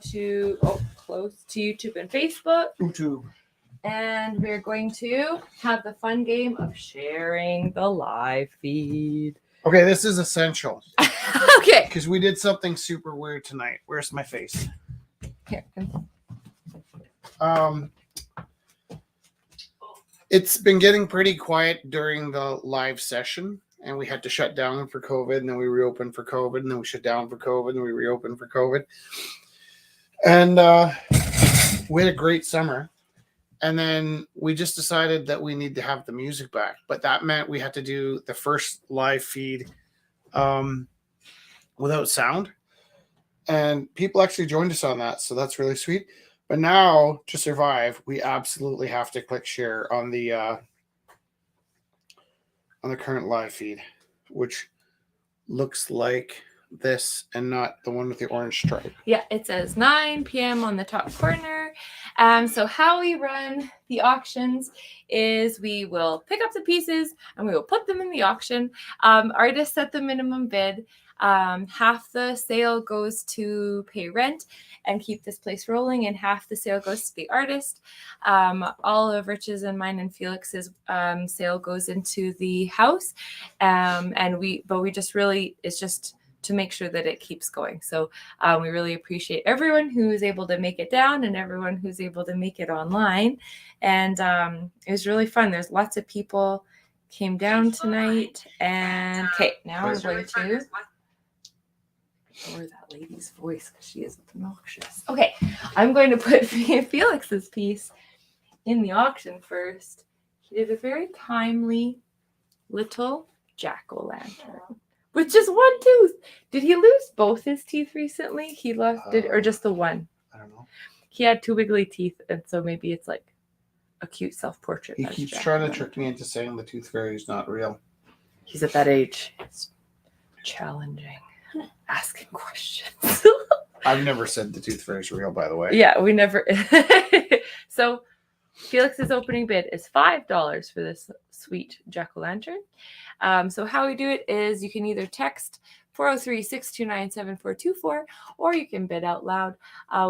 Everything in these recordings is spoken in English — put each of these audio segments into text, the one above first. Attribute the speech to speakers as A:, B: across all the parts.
A: to close to YouTube and Facebook.
B: YouTube.
A: And we're going to have the fun game of sharing the live feed.
B: Okay, this is essential.
A: Okay.
B: Because we did something super weird tonight. Where's my face?
A: Here.
B: It's been getting pretty quiet during the live session, and we had to shut down for COVID, and then we reopened for COVID, and then we shut down for COVID, and we reopened for COVID. And we had a great summer. And then we just decided that we need to have the music back. But that meant we had to do the first live feed without sound. And people actually joined us on that. So that's really sweet. But now, to survive, we absolutely have to click share on the current live feed, which looks like this and not the one with the orange stripe.
A: Yeah, it says 9 p.m. on the top corner. So how we run the auctions is we will pick up the pieces and we will put them in the auction. Artists set the minimum bid. Half the sale goes to pay rent and keep this place rolling, and half the sale goes to the artist. All of Rich's and mine and Felix's sale goes into the house, it's just to make sure that it keeps going. So we really appreciate everyone who is able to make it down and everyone who's able to make it online. And it was really fun. There's lots of people came down tonight. And okay, now I'm going to lower that lady's voice because she is obnoxious. Okay, I'm going to put Felix's piece in the auction first. He did a very timely little jack-o'-lantern with just one tooth. Did he lose both his teeth recently? He lost it, or just the one?
B: I don't know.
A: He had two wiggly teeth, and so maybe it's like a cute self-portrait.
B: He keeps trying to trick me into saying the tooth fairy is not real.
A: He's at that age. It's challenging. Asking questions.
B: I've never said the tooth fairy is real, by the way.
A: Yeah, we never. So Felix's opening bid is $5 for this sweet jack-o'-lantern. So how we do it is you can either text 403-629-7424 or you can bid out loud.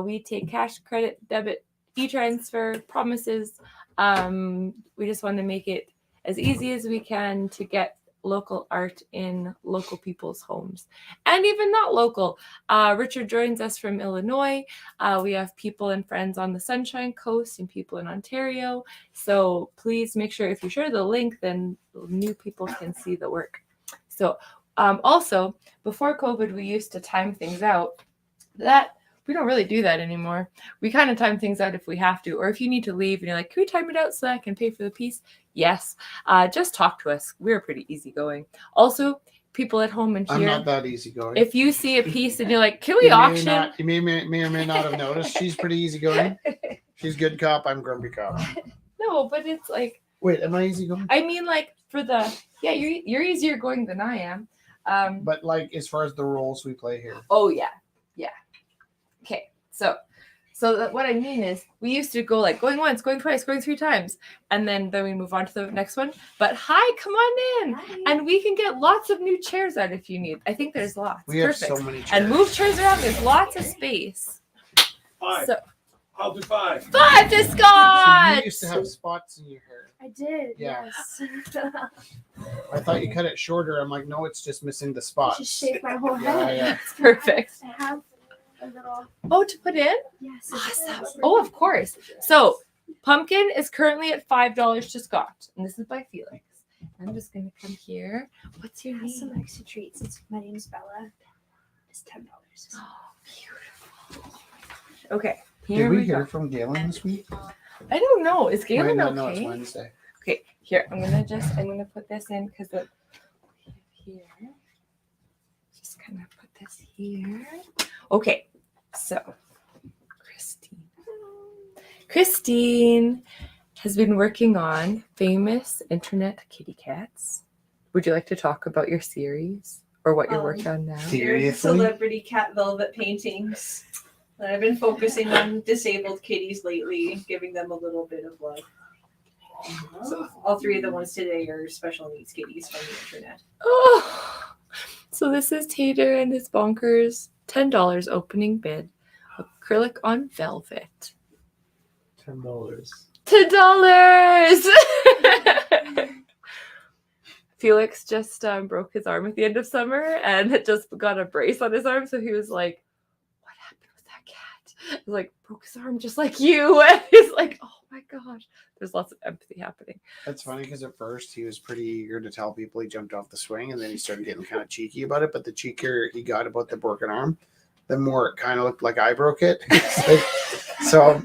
A: We take cash, credit, debit, e-transfer, promises. We just want to make it as easy as we can to get local art in local people's homes, and even not local. Richard joins us from Illinois. We have people and friends on the Sunshine Coast and people in Ontario. So please make sure if you share the link, then new people can see the work. So also, before COVID, we used to time things out. That we don't really do that anymore. We kind of time things out if we have to, or if you need to leave and you're like, can we time it out so that I can pay for the piece? Yes. Just talk to us. We're pretty easygoing. Also, people at home and here.
B: I'm not that easygoing.
A: If you see a piece and you're like, can we auction?
B: You may or may not have noticed. She's pretty easygoing. She's good cop. I'm grumpy cop.
A: No, but it's like.
B: Wait, am I easygoing?
A: I mean, like you're easier going than I am.
B: But like as far as the roles we play here.
A: Oh yeah. Okay, so what I mean is we used to go like going once, going twice, going 3 times, and then we move on to the next one. But hi, come on in. Hi. And we can get lots of new chairs out if you need. I think there's lots.
B: We have so many chairs.
A: And move chairs around. There's lots of space.
C: 5.
A: So,
C: I'll do 5.
A: 5 to Scott.
B: So you used to have spots in your hair.
D: I did.
B: Yeah.
D: Yes.
B: I thought you cut it shorter. I'm like, no, it's just missing the spots.
D: Just shave my whole head.
B: Yeah.
A: It's perfect.
D: I have a little.
A: Oh, to put in?
D: Yes.
A: Awesome. Oh, of course. So pumpkin is currently at $5 to Scott, and this is by Felix. I'm just gonna come here. What's your
D: I have
A: name?
D: some extra treats. My name's Bella. It's $10.
A: Oh, beautiful. Okay.
B: Did
A: Here
B: we
A: go.
B: hear from Galen this week?
A: I don't know. Is Galen
B: Might
A: okay?
B: not know, it's Wednesday.
A: Okay. Here, I'm gonna put this in because here. Just kind of put this here. Okay. So, Christine has been working on famous internet kitty cats. Would you like to talk about your series or what you're working on now?
B: Seriously?
E: Celebrity cat velvet paintings. And I've been focusing on disabled kitties lately, giving them a little bit of love. So all 3 of the ones today are special needs kitties from the internet.
A: Oh, so this is Tater and his bonkers $10 opening bid. acrylic on velvet.
C: $10.
A: $10. Felix just broke his arm at the end of summer and had just got a brace on his arm. So he was like, what happened with that cat? I was like, broke his arm just like you. And he's like, oh my gosh. There's lots of empathy happening.
B: That's funny because at first he was pretty eager to tell people he jumped off the swing, and then he started getting kind of cheeky about it. But the cheekier he got about the broken arm, the more it kind of looked like I broke it. So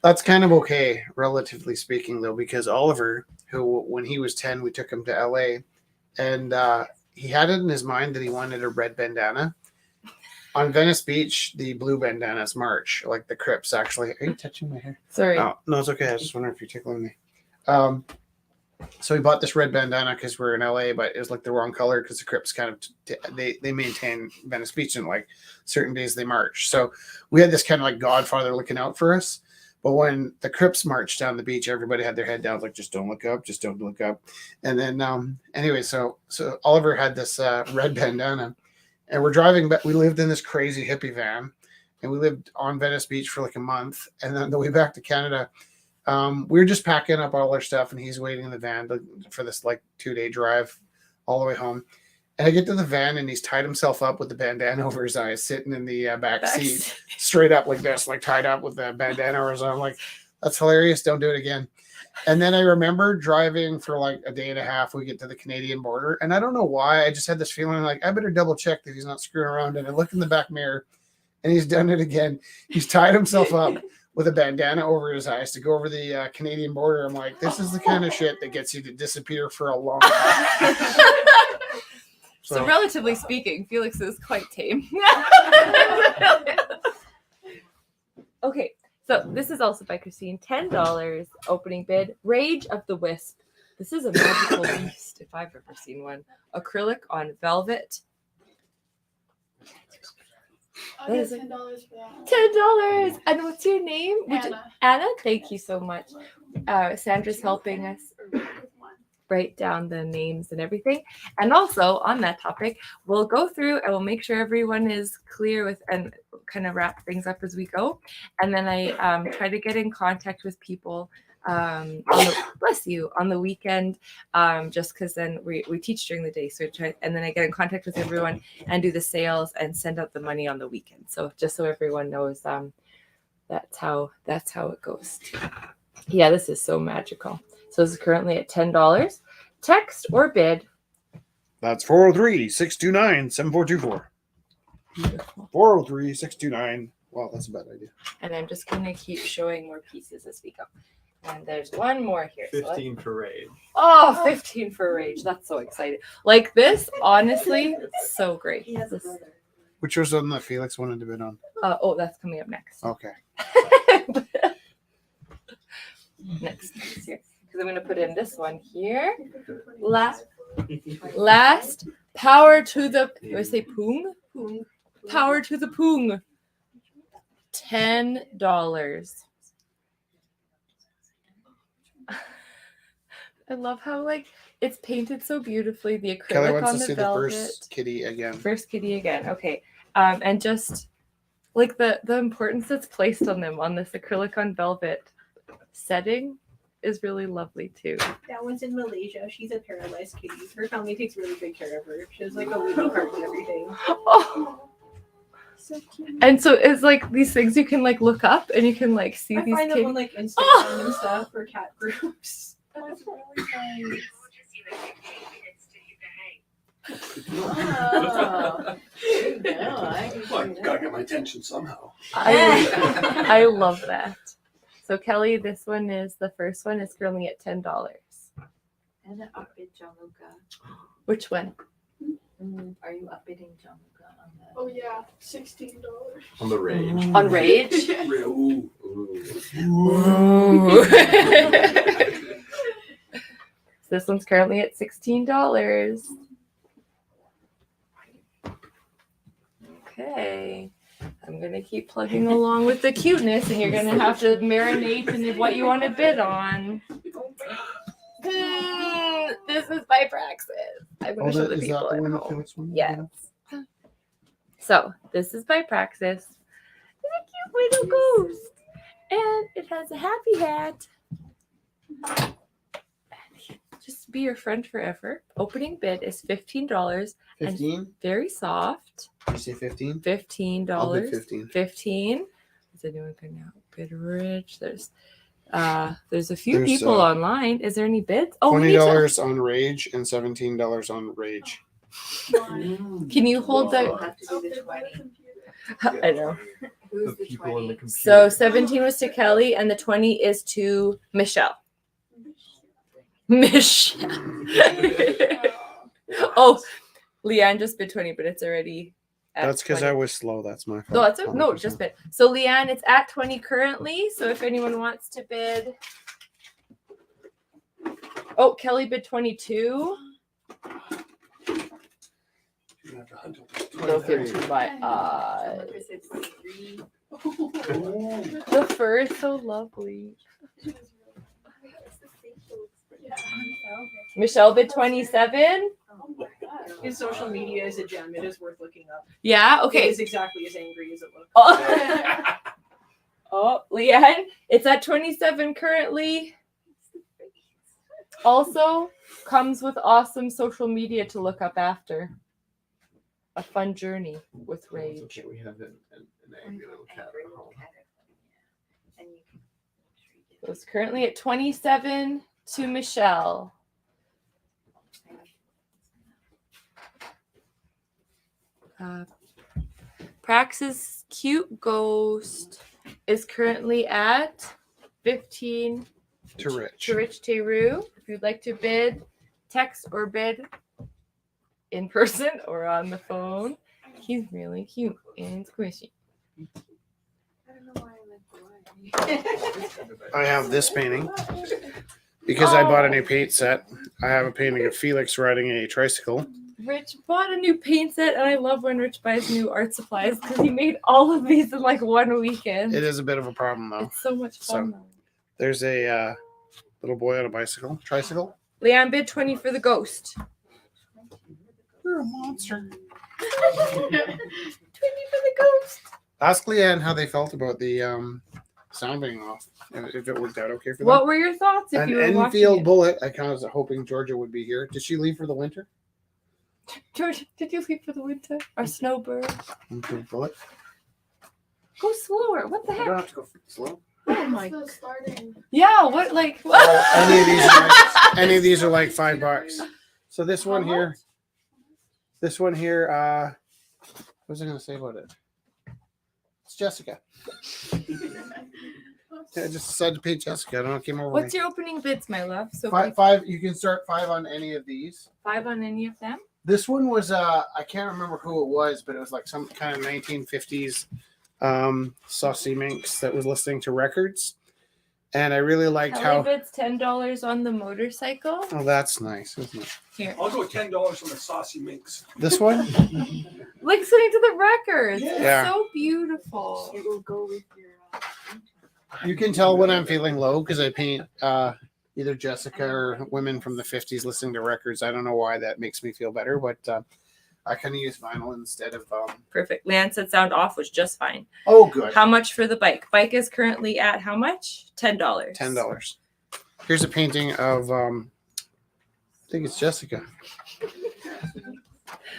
B: that's kind of okay, relatively speaking, though, because Oliver, who when he was 10, we took him to LA, and he had it in his mind that he wanted a red bandana. On Venice Beach, the blue bandanas march, like the Crips, actually. Are you touching my hair?
A: Sorry.
B: Oh, no, it's okay. I was just wondering if you're tickling me. So we bought this red bandana because we're in LA, but it was like the wrong color because the Crips kind of, they maintain Venice Beach, and like certain days they march. So we had this kind of like Godfather looking out for us. But when the Crips marched down the beach, everybody had their head down, like, just don't look up, just don't look up. And then, anyway, so Oliver had this red bandana, and we're driving back. We lived in this crazy hippie van, and we lived on Venice Beach for like a month. And then the way back to Canada, we were just packing up all our stuff, and he's waiting in the van for this like 2-day drive all the way home. And I get to the van, and he's tied himself up with the bandana over his eyes, sitting in the back seat, straight up like this, like tied up with the bandana over his arm. I'm like, that's hilarious. Don't do it again. And then I remember driving for like a day and a half. We get to the Canadian border, and I don't know why. I just had this feeling like I better double check that he's not screwing around. And I look in the back mirror, and he's done it again. He's tied himself up with a bandana over his eyes to go over the Canadian border. I'm like, this is the kind of shit that gets you to disappear for a long time.
A: So relatively speaking, Felix is quite tame. Okay, so this is also by Christine. $10 opening bid. Rage of the Wisp. This is a magical beast if I've ever seen one. Acrylic on velvet.
F: I'll get $10 for that.
A: $10. And what's your name? Anna, thank you so much. Sandra's helping us write down the names and everything. And also on that topic, we'll go through and we'll make sure everyone is clear with and kind of wrap things up as we go. And then I try to get in contact with people on the weekend, just because then we teach during the day. So and then I get in contact with everyone and do the sales and send out the money on the weekend. So just so everyone knows, that's how it goes. Yeah, this is so magical. So this is currently at $10. Text or bid.
B: That's 403-629-7424.
A: Beautiful.
B: 403-629. Wow, that's a bad idea.
A: And I'm just going to keep showing more pieces as we go. And there's one more here.
C: 15 for Rage.
A: Oh, 15 for Rage. That's so exciting. Like this, honestly, so great.
E: He has a
A: This-
E: brother.
B: Which was one that Felix wanted to bid on?
A: that's coming up next.
B: Okay.
A: Next here. Because I'm going to put in this one here. Last power to the, do I say poong? Power to the poong. $10. I love how like it's painted so beautifully. The
B: Kelly
A: acrylic
B: wants
A: on
B: to
A: the
B: see
A: velvet.
B: the first kitty again.
A: First kitty again. Okay. And just like the importance that's placed on them on this acrylic on velvet setting is really lovely too.
E: That one's in Malaysia. She's a paralyzed kitty. Her family takes really good care of her. She has like a weenie cart and everything.
A: Oh.
E: So cute.
A: And so it's like these things you can like look up and you can like see
E: I
A: these
E: find them
A: kitties.
E: on like Instagram and stuff for cat groups. That's really nice.
F: Oh,
C: Well, you gotta get my attention somehow.
A: I love that. So Kelly, this one is the first one is currently at $10.
G: And an upbid Jamuka.
A: Which one?
G: Are you upbidding Jamuka on that?
F: Oh yeah, $16.
C: On the Rage.
A: On Rage?
C: Ooh.
A: So this one's currently at $16. Okay. I'm going to keep plugging along with the cuteness, and you're going to have to marinate in what you want to bid on. This is by Praxis. I'm going to show the
B: Is
A: people
B: that the
A: at
B: one that
A: home.
B: Felix wanted?
A: Yes. So this is by Praxis. Isn't it cute little ghost. And it has a happy hat. Just be your friend forever. Opening bid is $15.
B: 15?
A: Very soft.
B: You say 15?
A: $15.
B: I'll bid 15.
A: 15. Is anyone going to bid rich? There's a few
B: There's,
A: people online. Is there any bids? Oh, we
B: $20
A: need to-
B: on Rage and $17 on Rage.
A: Can you hold
G: We'll
A: the?
G: have to do the 20.
A: I know.
G: Who's
C: The
G: the
C: people in the
G: 20?
C: computer.
A: So 17 was to Kelly, and the 20 is to Michelle. Michelle. Oh, Leanne just bid 20, but it's already. At
B: That's because
A: 20.
B: I was slow. That's my fault.
A: No, that's no,
B: 100%.
A: just bid. So Leanne, it's at 20 currently. So if anyone wants to bid. Oh, Kelly bid 22.
C: You have to hunt them.
A: They'll give to my eyes.
G: Jennifer said 23.
A: The fur is so lovely. Michelle bid 27.
G: Oh my God.
E: His social media is a gem. It is worth looking up.
A: Yeah,
E: It
A: okay.
E: is exactly as angry as it looks.
A: Oh, oh, Leanne, it's at 27 currently. Also comes with awesome social media to look up after. A fun journey with
C: It's
A: Rage.
C: okay, we have an angry little cat
G: Angry
C: at
G: little
C: home.
G: cat at home, yeah. And you can
A: So it's currently at 27 to Michelle. Praxis Cute Ghost is currently at 15
B: To Rich.
A: to Rich Teru. If you'd like to bid, text or bid in person or on the phone. He's really cute and squishy.
G: I don't know why I like the
B: I have this painting because I bought a new paint set. I have a painting of Felix riding a tricycle.
A: Rich bought a new paint set, and I love when Rich buys new art supplies because he made all of these in like one weekend.
B: It is a bit of a problem though.
A: It's so much fun. though.
B: There's a little boy on a tricycle.
A: Leanne bid 20 for the ghost.
B: You're a monster.
A: 20 for the ghost.
B: Ask Leanne how they felt about the sound being off. If it worked out okay for them.
A: What were your thoughts if
B: An
A: you were watching
B: Enfield
A: it?
B: Bullet. I kind of was hoping Georgia would be here. Did she leave for the winter?
A: George, did you leave for the winter? Our snowbird.
B: Enfield Bullet.
A: Go slower. What the
B: I
A: heck?
B: don't have to go slow.
A: Oh my.
F: Still starting.
A: Yeah. What like?
B: Any of these are like $5. So this one
A: How
B: here. This one here. What was I going to say about it? It's Jessica. I just decided to pay Jessica. I don't know. It came over.
A: What's
B: me.
A: your opening bids, my love? So
B: Five. You can start 5 on any of these.
A: 5 on any of them.
B: This one was I can't remember who it was, but it was like some kind of 1950s saucy minx that was listening to records, and I really liked
A: Kelly
B: how.
A: bids $10 on the motorcycle.
B: Oh, that's nice, isn't it?
A: Here,
C: I'll go $10 on the saucy minx.
B: This one.
A: listening to the records.
B: Yeah.
A: It's so beautiful.
G: It will go with your.
B: You can tell when I'm feeling low because I paint either Jessica or women from the 50s listening to records. I don't know why that makes me feel better, but I kind of use vinyl instead of.
A: Perfect. Leanne said sound off was just fine.
B: Oh, good.
A: How much for the bike? Bike is currently at how much? $10.
B: $10. Here's a painting of. I think it's Jessica.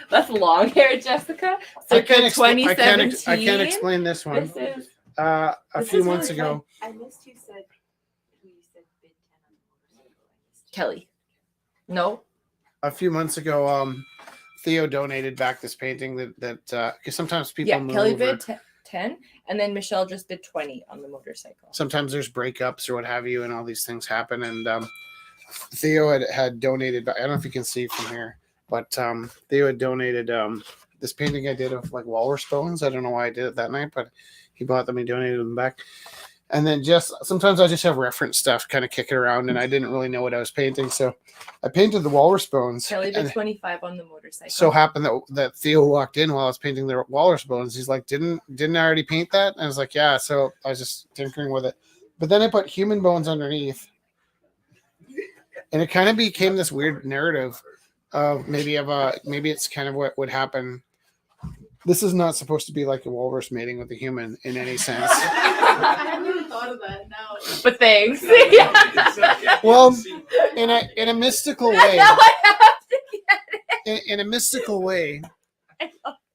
A: That's long hair, Jessica.
B: I
A: Circa
B: can't, expl- I, can't
A: 2017.
B: ex- I can't explain this one.
A: This is
B: A
A: This
B: few
A: is
B: months
A: really
B: ago.
G: I missed who said bid 10 on the motorcycle. I missed.
A: Kelly. No.
B: A few months ago, Theo donated back this painting that because sometimes people
A: Yeah,
B: move.
A: Kelly
B: or
A: bid 10, and then Michelle just bid 20 on the motorcycle.
B: sometimes there's breakups or what have you, and all these things happen. And Theo had donated. I don't know if you can see from here, but Theo had donated this painting I did of like walrus bones. I don't know why I did it that night, but he bought them. He donated them back. And then just sometimes I just have reference stuff kind of kicking around, and I didn't really know what I was painting, so I painted the walrus bones.
A: Kelly
B: and
A: bid 25 on the motorcycle.
B: so happened that Theo walked in while I was painting the walrus bones. He's like, didn't I already paint that? And I was like, yeah. So I was just tinkering with it. But then I put human bones underneath. And it kind of became this weird narrative of maybe it's kind of what would happen This is not supposed to be like a walrus mating with a human in any sense.
F: I hadn't even thought of that. Now.
A: But thanks.
B: Well, in a mystical way,
A: Now I have to get
B: in a mystical way,
A: it.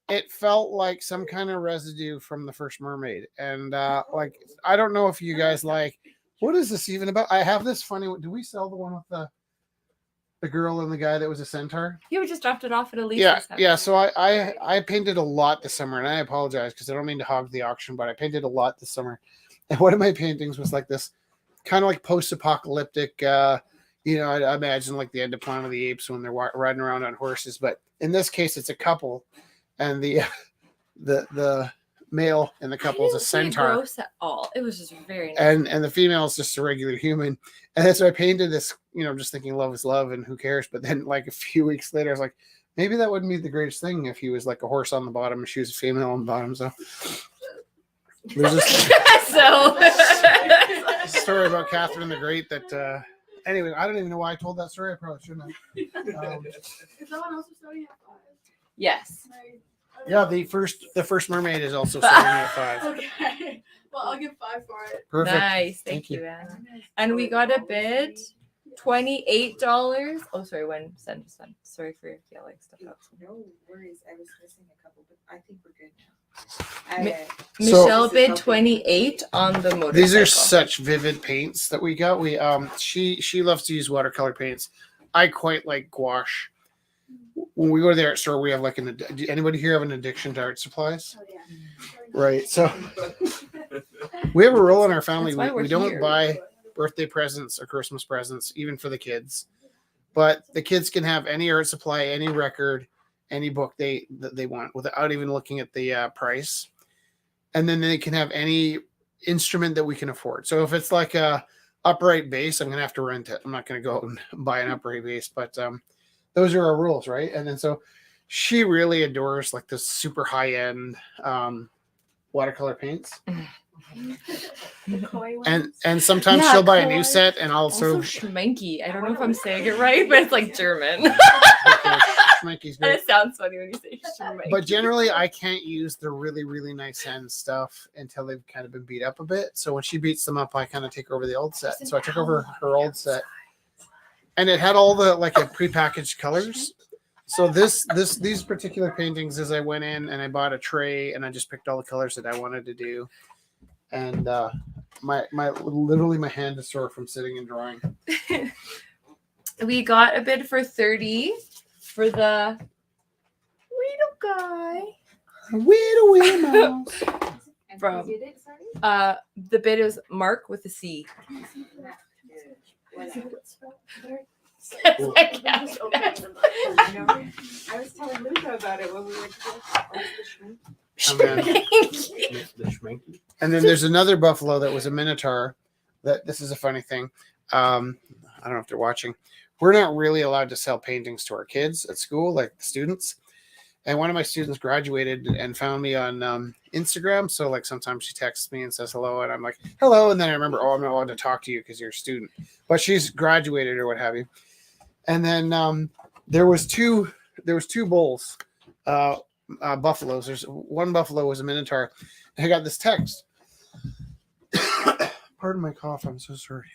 B: it felt like some kind of residue from the first mermaid. And like, I don't know if you guys like, what is this even about? I have this funny, do we sell the one with the girl and the guy that was a centaur?
A: You just dropped it off at Elisa's
B: Yeah,
A: house.
B: yeah. So I painted a lot this summer, and I apologize because I don't mean to hog the auction, but I painted a lot this summer. And one of my paintings was like this, kind of like post-apocalyptic. I imagine like the end of Planet of the Apes when they're riding around on horses. But in this case, it's a couple, and the male in the couple is a
A: I didn't see it
B: centaur,
A: gross at all. It was just very nice.
B: and the female is just a regular human. And so I painted this, just thinking love is love and who cares. But then like a few weeks later, I was like, maybe that wouldn't be the greatest thing if he was like a horse on the bottom and she was a female on the bottom. So there's this
A: So
B: story about Catherine the Great that, anyway, I don't even know why I told that story. I probably shouldn't have.
F: Is someone else starting at 5?
A: yes.
B: Yeah, the first mermaid is also starting at 5.
F: Okay. Well, I'll give 5 for it.
B: Perfect.
A: Nice. Thank you, Anna. And we got a bid, $28. Oh, sorry, when send. Sorry for yelling stuff out.
G: No worries. I was missing a couple, but I think we're good
A: Mi-
G: now.
A: Michelle bid 28 on the motorcycle.
B: These are such vivid paints that we got. We she loves to use watercolor paints. I quite like gouache. When we go to the art store, we have like do anybody here have an addiction to art supplies?
D: Oh, yeah.
B: Right. So we have a rule in our family.
A: That's why we're
B: We don't
A: here.
B: buy birthday presents or Christmas presents, even for the kids. But the kids can have any art supply, any record, any book that they want without even looking at the price. And then they can have any instrument that we can afford. So if it's like a upright bass, I'm going to have to rent it. I'm not going to go and buy an upright bass, but those are our rules, right? And then so she really adores like this super high-end watercolor paints. And sometimes
A: Yeah,
B: she'll buy a
A: koi.
B: new set and I'll
A: Also
B: sort of
A: schmenky. I don't know if I'm saying it right, but it's like German.
B: Schmanky's
A: And
B: great.
A: it sounds funny when you say schmenky.
B: But generally, I can't use the really, really nice end stuff until they've kind of been beat up a bit. So when she beats them up, I kind of take over the old set. So I took over her old set, and it had all the like a prepackaged colors. So these particular paintings, as I went in and I bought a tray and I just picked all the colors that I wanted to do, and my literally my hand is sore from sitting and drawing.
A: We got a bid for 30 for the little guy.
B: Wee mouse.
G: And
A: From-
G: who did it, sorry?
A: The bid is Mark with a C.
G: I know. I was telling Luca about it when we went to the
B: And then there's another buffalo that was a minotaur. This is a funny thing. I don't know if they're watching. We're not really allowed to sell paintings to our kids at school, like the students. And one of my students graduated and found me on Instagram. So like sometimes she texts me and says hello, and I'm like hello, and then I remember, oh, I'm not allowed to talk to you because you're a student. But she's graduated or what have you. And then there was two bulls, buffaloes. There's one buffalo was a minotaur. And I got this text. Pardon my cough. I'm so sorry.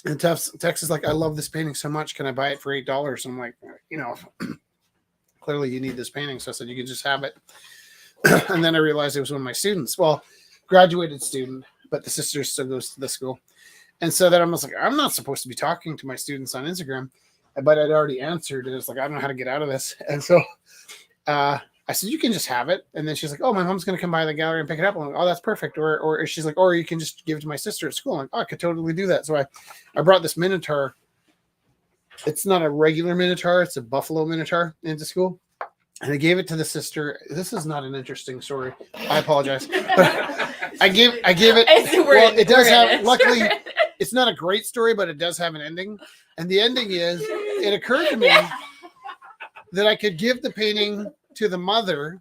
B: And text is like, I love this painting so much. Can I buy it for $8? I'm like, clearly you need this painting. So I said, you can just have it. And then I realized it was one of my students. Well, graduated student, but the sister still goes to the school. And so then I was like, I'm not supposed to be talking to my students on Instagram, but I'd already answered. And it's like, I don't know how to get out of this. And so I said, you can just have it. And then she's like, oh, my mom's going to come by the gallery and pick it up. I'm like, oh, that's perfect. Or she's like, or you can just give it to my sister at school. I'm like, oh, I could totally do that. So I brought this minotaur. It's not a regular minotaur. It's a buffalo minotaur into school. And I gave it to the sister. This is not an interesting story. I apologize. But I gave it. Well, it does have, luckily, it's not a great story, but it does have an ending. And the ending is, it occurred to me that I could give the painting to the mother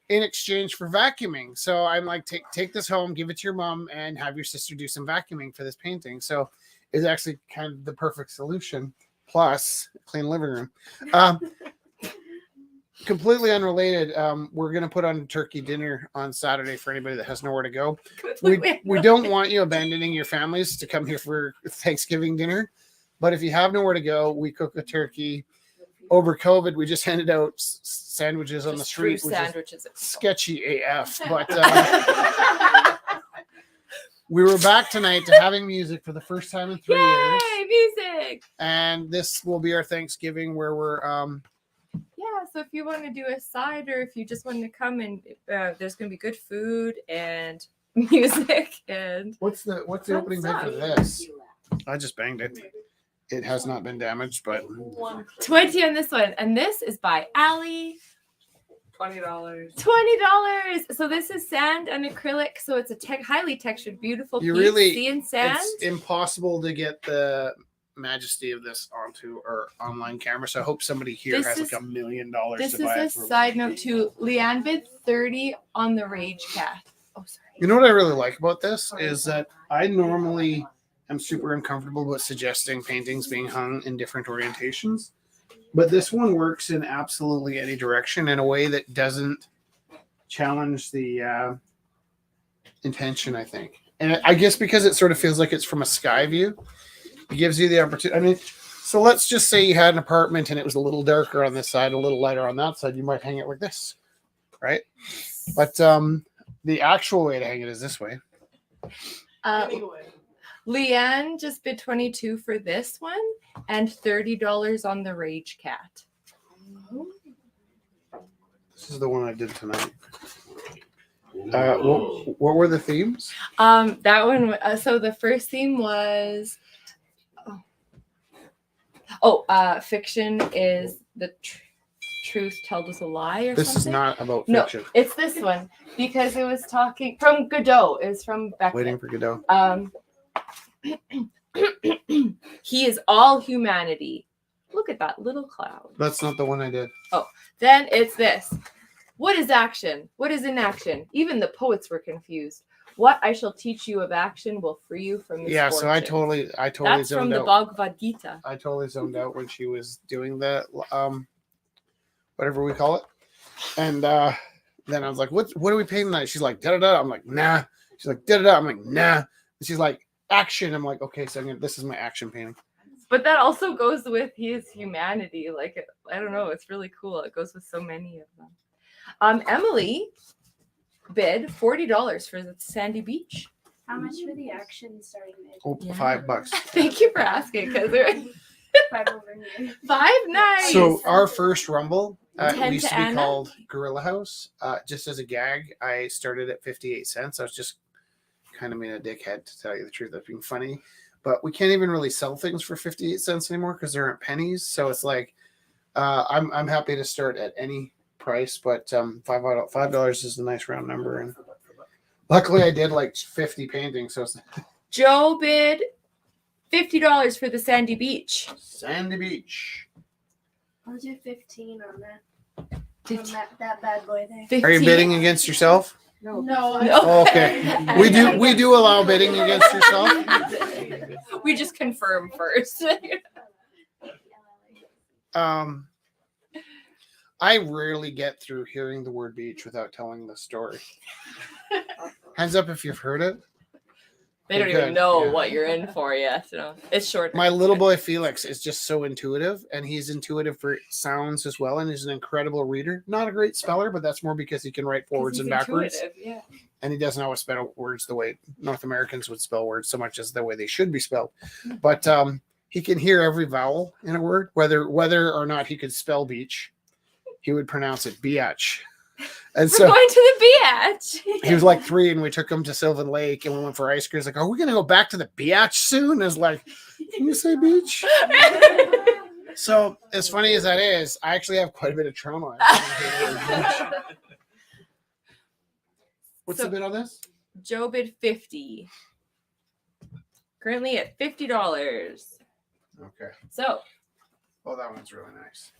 B: in exchange for vacuuming. So I'm like, take this home, give it to your mom, and have your sister do some vacuuming for this painting. So it's actually kind of the perfect solution, plus clean living room. completely unrelated, we're gonna put on turkey dinner on Saturday for anybody that has nowhere to go. We don't want you abandoning your families to come here for Thanksgiving dinner, but if you have nowhere to go, we cook a turkey. Over COVID, we just handed out sandwiches on the
A: Just fruit
B: street, which is
A: sandwiches.
B: sketchy AF. But we were back tonight to having music for the first time in 3 years,
A: Yay, music!
B: and this will be our Thanksgiving where we're
A: Yeah, so if you want to do a side or if you just want to come and there's going to be good food and music and
B: what's the
A: Fun
B: opening bid for
A: stuff.
B: this? I just banged it. It has not been damaged, but
A: 20 on this one. And this is by Allie.
G: $20.
A: $20. So this is sand and acrylic. So it's a highly textured, beautiful
B: You
A: piece.
B: really-
A: See in sand.
B: it's impossible to get the majesty of this onto our online camera. So I hope somebody here
A: This
B: has
A: is-
B: like $1 million
A: This
B: to
A: is
B: buy
A: a
B: it for.
A: side note too. Leanne bid 30 on the Rage Cat. Oh, sorry.
B: You know what I really like about this is that I normally am super uncomfortable about suggesting paintings being hung in different orientations, but this one works in absolutely any direction in a way that doesn't challenge the intention, I think. And I guess because it sort of feels like it's from a sky view, it gives you the opportunity. I mean, so let's just say you had an apartment and it was a little darker on this side, a little lighter on that side. You might hang it like this, right? But the actual way to hang it is this way.
G: Anyway.
A: Leanne just bid 22 for this one and $30 on the Rage Cat.
B: This is the one I did tonight. What were the themes?
A: That one. So the first theme was, fiction is the truth told us a lie or
B: This
A: something.
B: is not about
A: No,
B: fiction.
A: it's this one because it was talking from Godot. It was from Beckett.
B: Waiting for Godot.
A: He is all humanity. Look at that little cloud.
B: That's not the one I did.
A: Then it's this. What is action? What is inaction? Even the poets were confused. What I shall teach you of action will free you from misfortune.
B: Yeah, so I totally
A: That's from
B: zoned
A: the
B: out.
A: Bhagavad Gita.
B: I totally zoned out when she was doing the whatever we call it. And then I was like, what are we painting tonight? She's like, da da da. I'm like, nah. She's like, da da da. I'm like, nah. And she's like, action. I'm like, okay, so this is my action painting.
A: But that also goes with his humanity. Like, I don't know. It's really cool. It goes with so many of them. Emily bid $40 for the Sandy Beach.
D: How much for the action starting bid?
B: Oh,
A: Yeah.
B: $5.
A: Thank you for asking, because they're
D: 5 over here.
A: $5. Nice.
B: So our first Rumble
A: 10
B: used
A: to
B: to be
A: Anna?
B: called Gorilla House. Just as a gag, I started at 58 cents. I was just kind of being a dickhead, to tell you the truth. That's being funny. But we can't even really sell things for 58 cents anymore because they're at pennies. So it's like I'm happy to start at any price, but $5 is a nice round number. And luckily, I did like 50 paintings. So it's
A: Joe bid $50 for the Sandy Beach.
B: Sandy Beach.
D: I'll do 15 on that. On that bad boy there.
A: 15.
B: Are you bidding against yourself?
G: No.
A: No.
B: Oh, okay. We do allow bidding against yourself.
A: We just confirm first.
B: I rarely get through hearing the word beach without telling the story. Hands up if you've heard it.
A: They don't
B: Good,
A: even know
B: yeah.
A: what you're in for yet. So it's short.
B: My little boy Felix is just so intuitive, and he's intuitive for sounds as well, and he's an incredible reader. Not a great speller, but that's more because he can write forwards and backwards.
A: Yeah.
B: And he doesn't always spell words the way North Americans would spell words so much as the way they should be spelled. But he can hear every vowel in a word, whether or not he could spell beach. He would pronounce it biatch. And
A: We're
B: so
A: going to the beach.
B: he was like 3, and we took him to Sylvan Lake, and we went for ice cream. He's like, "Are we going to go back to the biatch soon?" I was like, "Can you say beach?" So as funny as that is, I actually have quite a bit of trauma. What's
A: So-
B: the bid on this?
A: Joe bid 50. Currently at $50.
B: Okay.
A: So,
B: Oh, that one's really nice.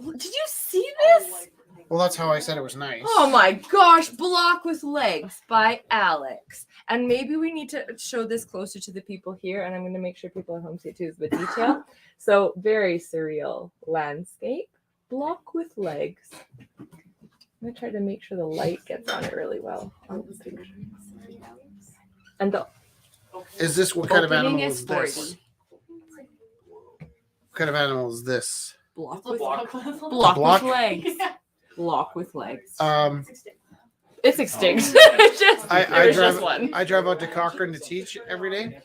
A: did you see this?
B: Well, that's how I said it was nice.
A: Oh my gosh, Block with Legs by Alex. And maybe we need to show this closer to the people here, and I'm going to make sure people at home see it too, the detail. So, very surreal landscape. block with legs. I'm gonna try to make sure the light gets on it really well. And the
B: Is this what kind of
A: opening
B: animal
A: is
B: is
A: 40.
B: this? What kind of animal is this?
A: Block
F: The
A: with
F: block.
A: block
B: block?
A: with legs. Block with legs.
E: It's
A: It's extinct. It's just there's just one.
B: I drive out to Cochrane to teach every day.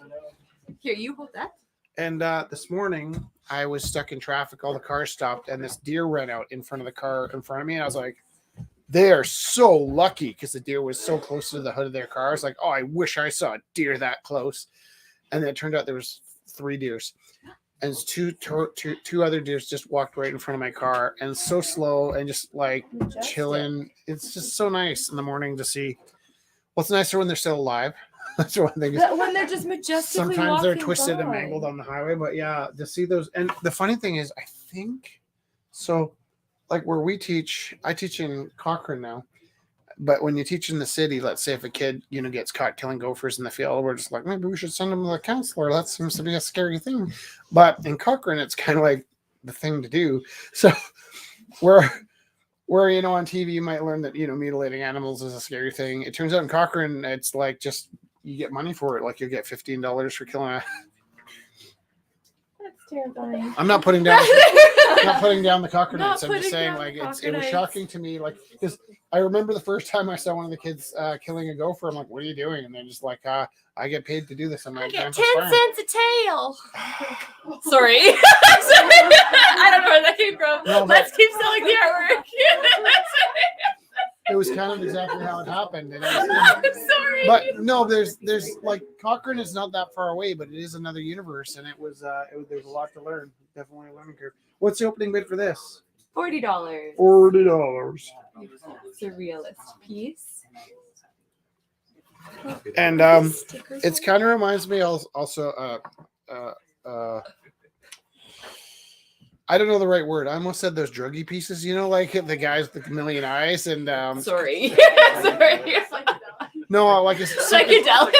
A: Here, you hold that.
B: And this morning, I was stuck in traffic. All the cars stopped, and this deer ran out in front of the car in front of me. And I was like, they are so lucky because the deer was so close to the hood of their car. I was like, oh, I wish I saw a deer that close. And then it turned out there was 3 deers. And two other deers just walked right in front of my car, and so slow and just like chilling. It's just so nice in the morning to see. Well, it's nicer when they're still alive. That's one thing.
A: When they're just majestically
B: Sometimes they're
A: walking
B: twisted and
A: by.
B: mangled on the highway, but yeah, to see those. And the funny thing is, I think so. Like where we teach, I teach in Cochrane now. But when you teach in the city, let's say if a kid, gets caught killing gophers in the field, we're just like, maybe we should send him to the counselor. That seems to be a scary thing. But in Cochrane, it's kind of like the thing to do. So where on TV you might learn that mutilating animals is a scary thing. It turns out in Cochrane, it's like just you get money for it. Like you get $15 for killing a.
A: That's terrifying.
B: I'm not putting down. Not putting down the Cochranites.
A: Not
B: I'm just
A: putting
B: saying,
A: down
B: like
A: the
B: it was
A: Cochranites.
B: shocking to me, like because I remember the first time I saw one of the kids killing a gopher. I'm like, "What are you doing?" And they're just like, "I get paid to do this." I'm like,
A: I get 10 cents a tail. Sorry. I don't know where that came from.
B: No, but-
A: Let's keep selling the artwork.
B: It was kind of exactly how it happened. And
A: I'm sorry.
B: but no, there's like Cochrane is not that far away, but it is another universe, and there's a lot to learn. Definitely a learning curve. What's the opening bid for this?
A: $40.
B: $40.
A: Surrealist piece.
B: And it's kind of reminds me also I don't know the right word. I almost said those druggy pieces, like the guys with the million eyes and
A: Sorry. Sorry.
B: no, like it's
A: Psychedelic.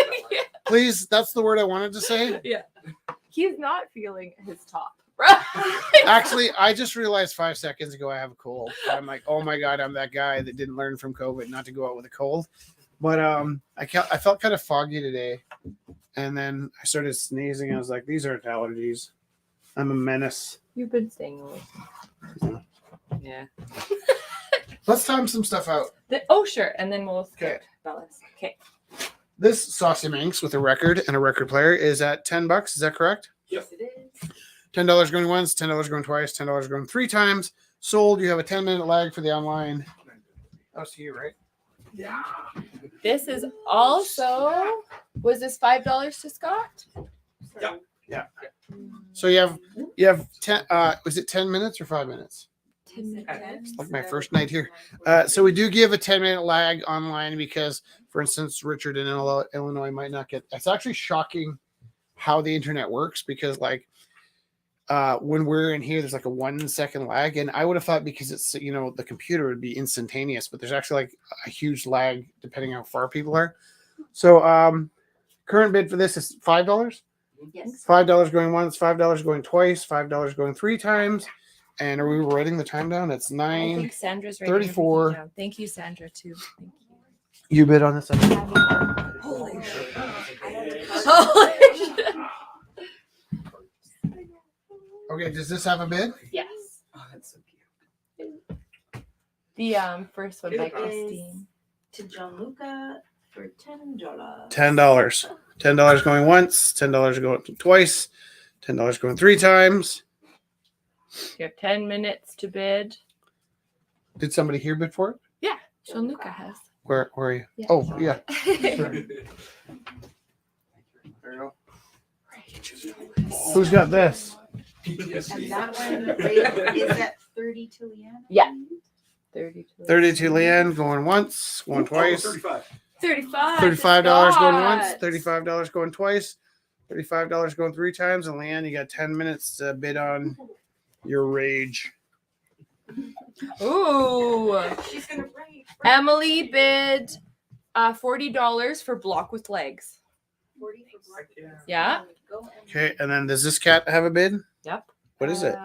B: please, that's the word I wanted to say.
A: He's not feeling his top.
B: Actually, I just realized 5 seconds ago I have a cold. I'm like, oh my god, I'm that guy that didn't learn from COVID not to go out with a cold. But I felt kind of foggy today, and then I started sneezing. I was like, these aren't allergies. I'm a menace.
A: You've been staying away. Yeah.
B: Let's time some stuff out.
A: Oh, sure. And then we'll skip Bellas. Okay.
B: This Saucy Manx with a record and a record player is at $10. Is that correct?
E: Yes, it is.
B: $10 going once, $10 going twice, $10 going 3 times. Sold. You have a 10-minute lag for the online. That was to you, right?
G: Yeah.
A: This is also, was this $5 to Scott?
C: Yeah.
B: So you have 10. Was it 10 minutes or 5 minutes?
A: 10 minutes.
B: It's like my first night here. So we do give a 10-minute lag online because, for instance, Richard in Illinois might not get. It's actually shocking how the internet works because, like, when we're in here, there's like a 1 second lag, and I would have thought because it's the computer would be instantaneous, but there's actually like a huge lag depending how far people are. So current bid for this is $5.
E: Yes.
B: $5 going once, $5 going twice, $5 going 3 times. And are we writing the time down? It's
A: I
B: 9.
A: think Sandra's right.
B: 34.
A: Thank you, Sandra, too. Thank you.
B: You bid on this.
A: Holy shit.
B: Okay, does this have a bid?
A: Yes.
C: Oh, that's so cute.
A: The first one by
G: It is-
A: Christine.
F: To Gianluca for $10.
B: $10. $10 going once, $10 going twice, $10 going 3 times.
A: You have 10 minutes to bid.
B: Did somebody here bid for it?
A: Gianluca has.
B: Where are you?
A: Yeah.
B: Oh, yeah. There you go. Who's got this?
F: And that one is at 30 to Leanne?
A: Yeah. 32.
B: 32 Leanne going once, going twice.
C: 35.
A: 35.
B: $35 going once,
A: Scott.
B: $35 going twice, $35 going 3 times. And Leanne, you got 10 minutes to bid on your rage.
A: Ooh.
F: She's going to write.
A: Emily bid $40 for block with legs.
F: 40 for black.
A: Yeah.
F: Go and-
B: Okay, and then does this cat have a bid?
A: Yep.
B: What is it?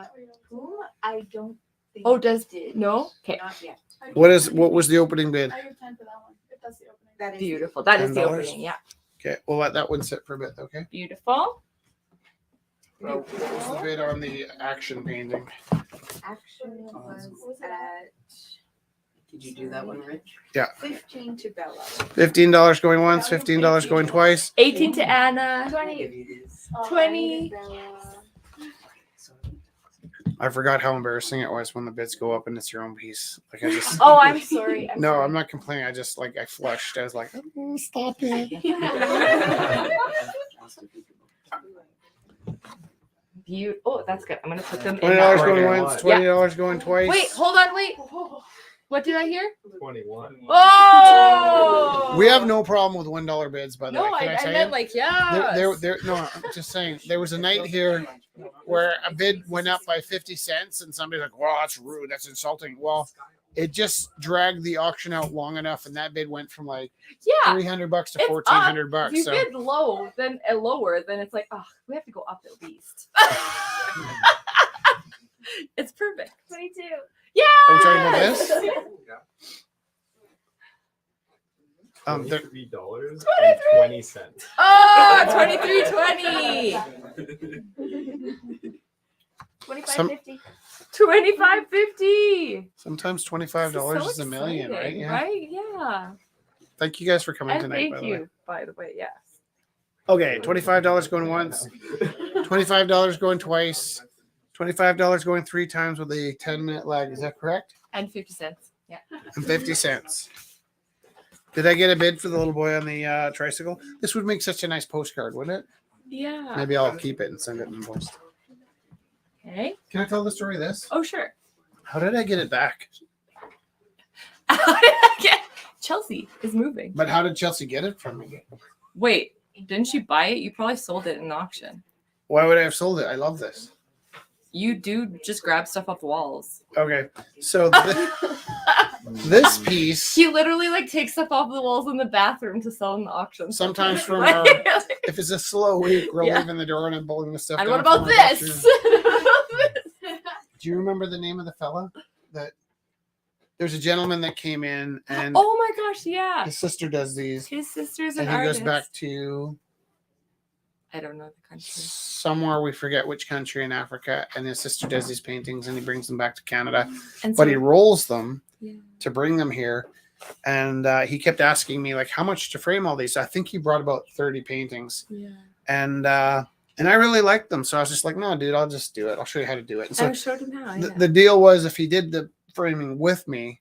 F: Whom I don't
A: Oh, does no? Okay.
E: Not yet.
B: What was the opening bid?
F: I give 10 for that one. If that's the opening.
E: That is
A: Beautiful. That is the
B: $10?
A: opening. Yeah.
B: Okay, we'll let that one sit for a bit, okay?
A: Beautiful.
B: What was the bid on the action painting?
E: Action was
F: was it
E: at
C: Did you do that one, Rich?
E: 15 to Bella.
B: $15 going once, $15 going twice.
A: 18 to Anna.
E: 20.
F: Oh,
A: 20.
B: I forgot how embarrassing it was when the bids go up and it's your own piece. Like I just
A: Oh, I'm sorry.
B: no, I'm not complaining. I just like I flushed. I was like, oh, stop it.
A: Oh, that's good. I'm gonna put them in.
B: $20
A: That
B: going
A: order.
B: once, $20 going twice.
A: Wait, hold on, wait. What did I hear?
H: 21.
A: Oh!
B: We have no problem with $1 bids, by the
A: No,
B: way. Can I
A: I
B: tell
A: meant
B: you?
A: like yeah.
B: No, I'm just saying. There was a night here where a bid went up by 50 cents, and somebody's like, "Well, that's rude. That's insulting." Well, it just dragged the auction out long enough, and that bid went from like
A: Yeah.
B: $300 to
A: It's up.
B: $1,400.
A: If you
B: So
A: bid low, then lower, then it's like, oh, we have to go up at least. It's perfect.
D: 22.
A: Yeah.
B: are we talking about this? There-
H: $23.20.
A: Oh, 23.20.
D: 25.50.
A: 25.50.
B: sometimes $25 is a million, right?
A: exciting,
B: Yeah.
A: Right? Yeah.
B: Thank you guys for coming
A: And
B: tonight.
A: thank
B: by the way.
A: you, by the way. Yes.
B: Okay, $25 going once, $25 going twice, $25 going 3 times with a 10-minute lag. Is that correct?
A: And 50 cents. Yeah.
B: And 50 cents. Did I get a bid for the little boy on the tricycle? This would make such a nice postcard, wouldn't it?
A: Yeah.
B: Maybe I'll keep it and send it in post.
A: Okay.
B: Can I tell the story of this?
A: Oh, sure.
B: How did I get it back?
A: Chelsea is moving.
B: But how did Chelsea get it from me?
A: Wait, didn't she buy it? You probably sold it in an auction.
B: Why would I have sold it? I love this.
A: You do just grab stuff off walls.
B: Okay, so this piece,
A: He literally like takes stuff off the walls in the bathroom to sell in the auction.
B: sometimes from
A: Like,
B: our, if it's a slow week, we're
A: Yeah.
B: leaving the door and I'm pulling the stuff
A: and
B: down
A: what about
B: from our
A: this?
B: bathroom. Do you remember the name of the fella? That there's a gentleman that came in and
A: Oh my gosh, yeah.
B: his sister does these,
A: His sister's an
B: and he
A: artist.
B: goes back to
A: I don't know the country.
B: somewhere, we forget which country in Africa, and his sister does these paintings and he brings them back to Canada,
A: And
B: but he rolls them
A: yeah.
B: to bring them here. And he kept asking me like how much to frame all these. I think he brought about 30 paintings,
A: Yeah.
B: and I really liked them, so I was just like, no dude, I'll just do it. I'll show you how to do it. And so
A: I showed him how.
B: the deal was, if he did the framing with me,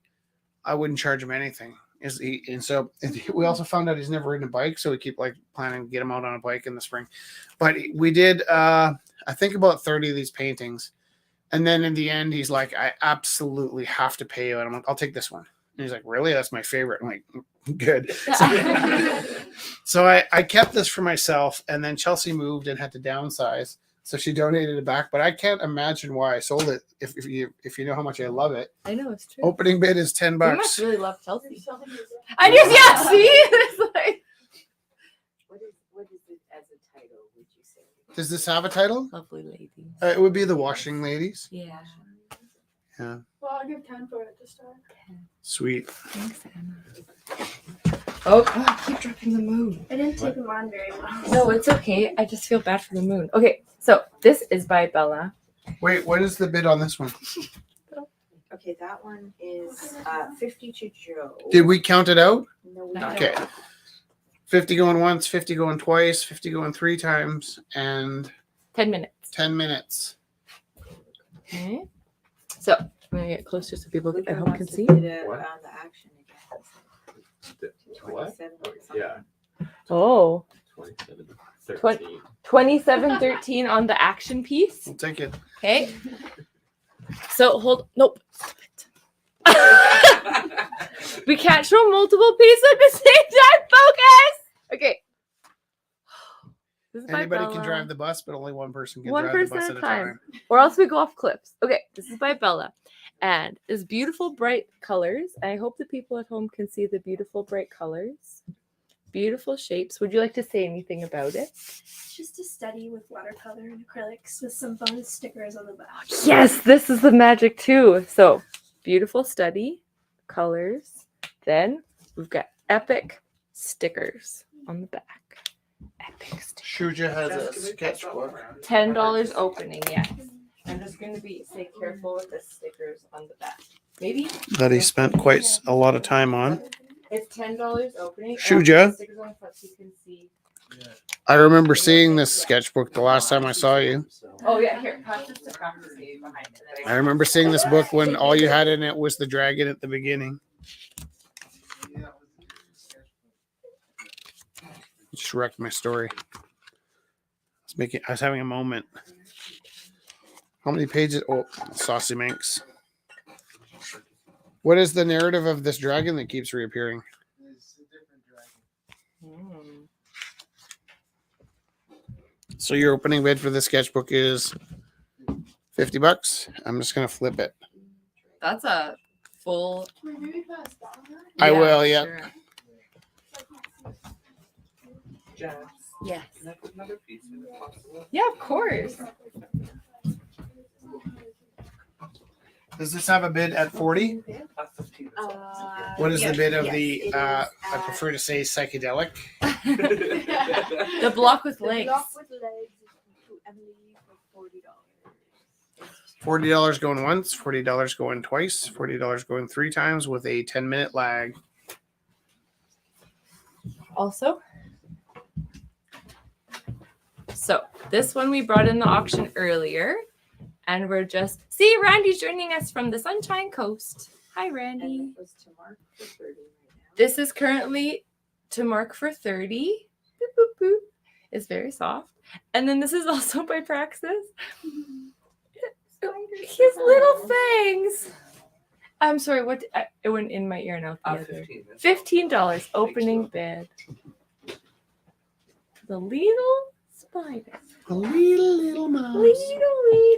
B: I wouldn't charge him anything. So we also found out he's never ridden a bike, so we keep like planning to get him out on a bike in the spring. But we did I think about 30 of these paintings, and then in the end he's like, I absolutely have to pay you, and I'm like, I'll take this one. And he's like, really? That's my favorite. I'm like, good. So I kept this for myself, and then Chelsea moved and had to downsize, so she donated it back. But I can't imagine why I sold it if you know how much I love it.
A: I know it's true.
B: Opening bid is $10.
A: You must really love Chelsea.
F: Selling it.
A: I just yeah. See, it's like
I: What is it as a title, would you say?
B: Does this have a title?
A: lovely lady.
B: It would be The Washing Ladies.
A: Yeah.
B: Yeah.
F: Well, I'll give 10 for it to start.
B: Sweet.
A: Thanks, Anna. Oh, keep dropping the moon.
D: I didn't take them on very well.
A: No, it's okay. I just feel bad for the moon. Okay, so this is by Bella.
B: Wait, what is the bid on this one?
I: Okay, that one is 50 to Joe.
B: Did we count it out?
I: No, we
A: No.
I: don't.
B: Okay. 50 going once, 50 going twice, 50 going 3 times, and
A: 10 minutes.
B: 10 minutes.
A: Okay. So I'm gonna get closer so people
I: Luca
A: at home can
I: wants to
A: see.
I: bid it
H: What?
I: on the action again.
H: What?
I: 27
H: Yeah.
A: Oh,
H: 27.
A: Twen-
H: 13.
A: 27.13 on the action piece.
B: We'll take it.
A: Okay. So hold. Nope. Stop it. We can't show multiple pieces at the same time. Focus. Okay. This is by
B: Anybody can
A: Bella.
B: drive the bus, but only one person can
A: One
B: drive the
A: person
B: bus
A: at
B: at
A: a
B: a
A: time.
B: time.
A: Or else we go off cliffs. Okay, this is by Bella. And it's beautiful, bright colors. I hope the people at home can see the beautiful, bright colors. beautiful shapes. Would you like to say anything about it?
D: It's just a study with watercolor and acrylics with some bonus stickers on the back.
A: Yes, this is the magic too. So beautiful study, colors. Then we've got epic stickers on the back. Epic stickers.
B: Shuja has a sketchbook.
A: $10 opening, yes. I'm just going to say careful with the stickers on the back. Maybe
B: That he spent quite a lot of time on.
A: it's $10 opening.
B: Shuja?
A: The stickers on the front so you can see.
B: I remember seeing this sketchbook the last time I saw you.
A: Oh yeah, here, pass this to practice maybe behind it.
B: I remember seeing this book when all you had in it was the dragon at the beginning. Just wrecked my story. I was having a moment. How many pages? Oh, Saucy Minx. What is the narrative of this dragon that keeps reappearing? So your opening bid for the sketchbook is $50. I'm just gonna flip it.
A: That's a full.
F: Maybe pass that one.
B: I will, yeah.
A: sure.
H: Jazz.
A: Yes.
H: Can I put another piece in if possible?
A: Yeah, of course.
B: Does this have a bid at 40?
H: 15.
B: What is the bid of
I: yes,
B: the?
I: it is
B: I
I: at-
B: prefer to say psychedelic.
A: The block with
I: The
A: legs.
I: block with legs is to Emily for $40.
B: $40 going once, $40 going twice, $40 going 3 times with a 10-minute lag.
A: Also. So this one we brought in the auction earlier, and we're just see Randy's joining us from the Sunshine Coast. Hi, Randy.
I: And it was to mark for 30 right now.
A: This is currently to mark for 30. Boop, boop, boop. It's very soft. And then this is also by Praxis. His little fangs. I'm sorry, what it went in my ear and out the other. $15 opening bid. The little spider.
B: A little mouse.
A: Little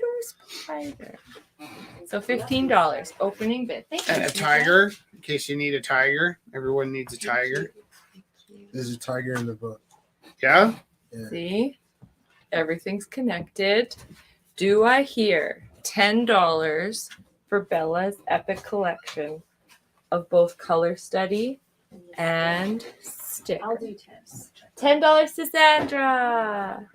A: spider. So $15 opening bid. Thank you.
B: And a tiger, in case you need a tiger. Everyone needs a tiger.
J: There's a tiger in the book.
B: Yeah?
A: See? Everything's connected. Do I hear $10 for Bella's epic collection of both color study and stickers?
I: I'll do 10.
A: $10 to Sandra.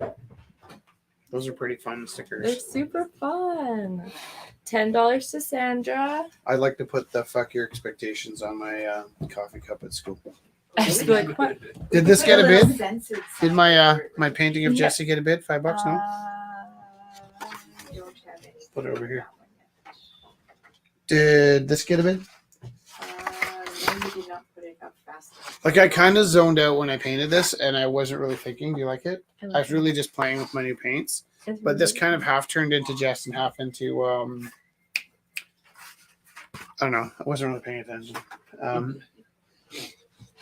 B: Those are pretty fun
A: They're
B: stickers.
A: super fun. $10 to Sandra.
B: I like to put the fuck your expectations on my coffee cup at school.
A: I just be like, what?
B: Did this get a
I: little
B: bid?
I: censored
B: Did my
I: sign.
B: my painting of
A: Yeah.
B: Jesse get a bid? $5? No?
I: Don't have any.
B: Put it over here. Did this get a bid?
I: No, you did not put it up fast enough.
B: Like I kind of zoned out when I painted this and I wasn't really thinking. Do you like it? I was really just playing with my new paints. But this kind of half turned into Jess and half into I don't know. I wasn't really paying attention.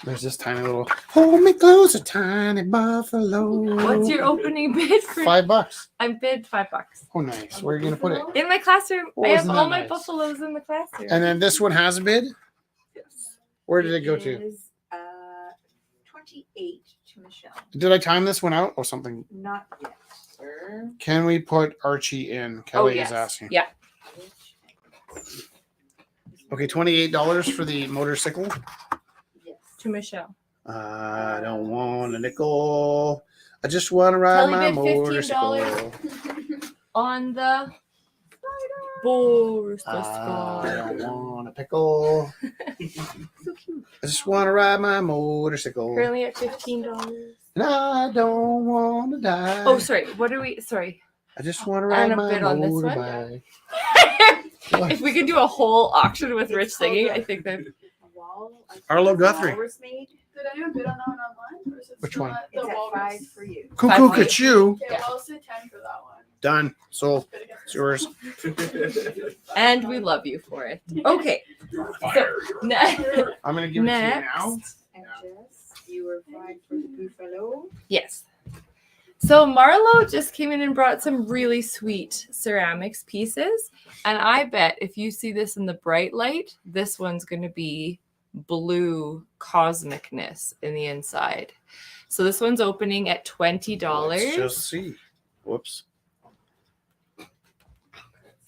B: There's this tiny little hold me close, a tiny buffalo.
A: What's your opening bid for?
B: $5?
A: I bid $5.
B: Oh, nice. Where are you gonna put it?
A: In my classroom.
B: Oh,
A: I have
B: isn't
A: all
B: that
A: my
B: nice?
A: buffaloes in the classroom.
B: And then this one has a bid. Where did it go to?
I: Is, 28 to Michelle.
B: Did I time this one out or something?
I: Not yet, sir.
B: Can we put Archie in? Kelly
A: yes.
B: is asking.
A: Yeah.
B: Okay, $28 for the motorcycle.
I: Yes.
A: To Michelle.
B: I don't want a nickel. I just want to ride
A: Kelly
B: my
A: bid
B: motorcycle.
A: $15. On the Boris
B: I don't want a pickle. I just want to ride my motorcycle.
A: Currently at $15.
B: And I don't want to die.
A: Oh, sorry. What are we? Sorry.
B: I just want to
A: And
B: ride
A: a
B: my
A: bid on this one?
B: motorbike. What?
A: If we could do a whole auction with
I: It's
A: Rich
I: called
A: singing,
I: a-
A: I think that
B: Arlo Guthrie.
I: Was made.
F: Did anyone bid on that one online? Or is it
B: Which
F: still
B: one?
F: at
I: It's
F: The
I: at
F: Walrus?
I: 5 for you.
B: Cuckoo
A: $5.
B: Cachoo.
F: Okay, well, I'll say 10 for that one.
B: Done. Sold.
F: Bid against
B: It's yours.
A: and we love you for it. Okay. So
B: I'm going to give it to you now.
A: next.
I: And Jess, you were 5 for the buffalo.
A: Yes. So Marlo just came in and brought some really sweet ceramics pieces. And I bet if you see this in the bright light, this one's going to be blue cosmicness in the inside. So this one's opening at $20.
B: Let's just see. Whoops.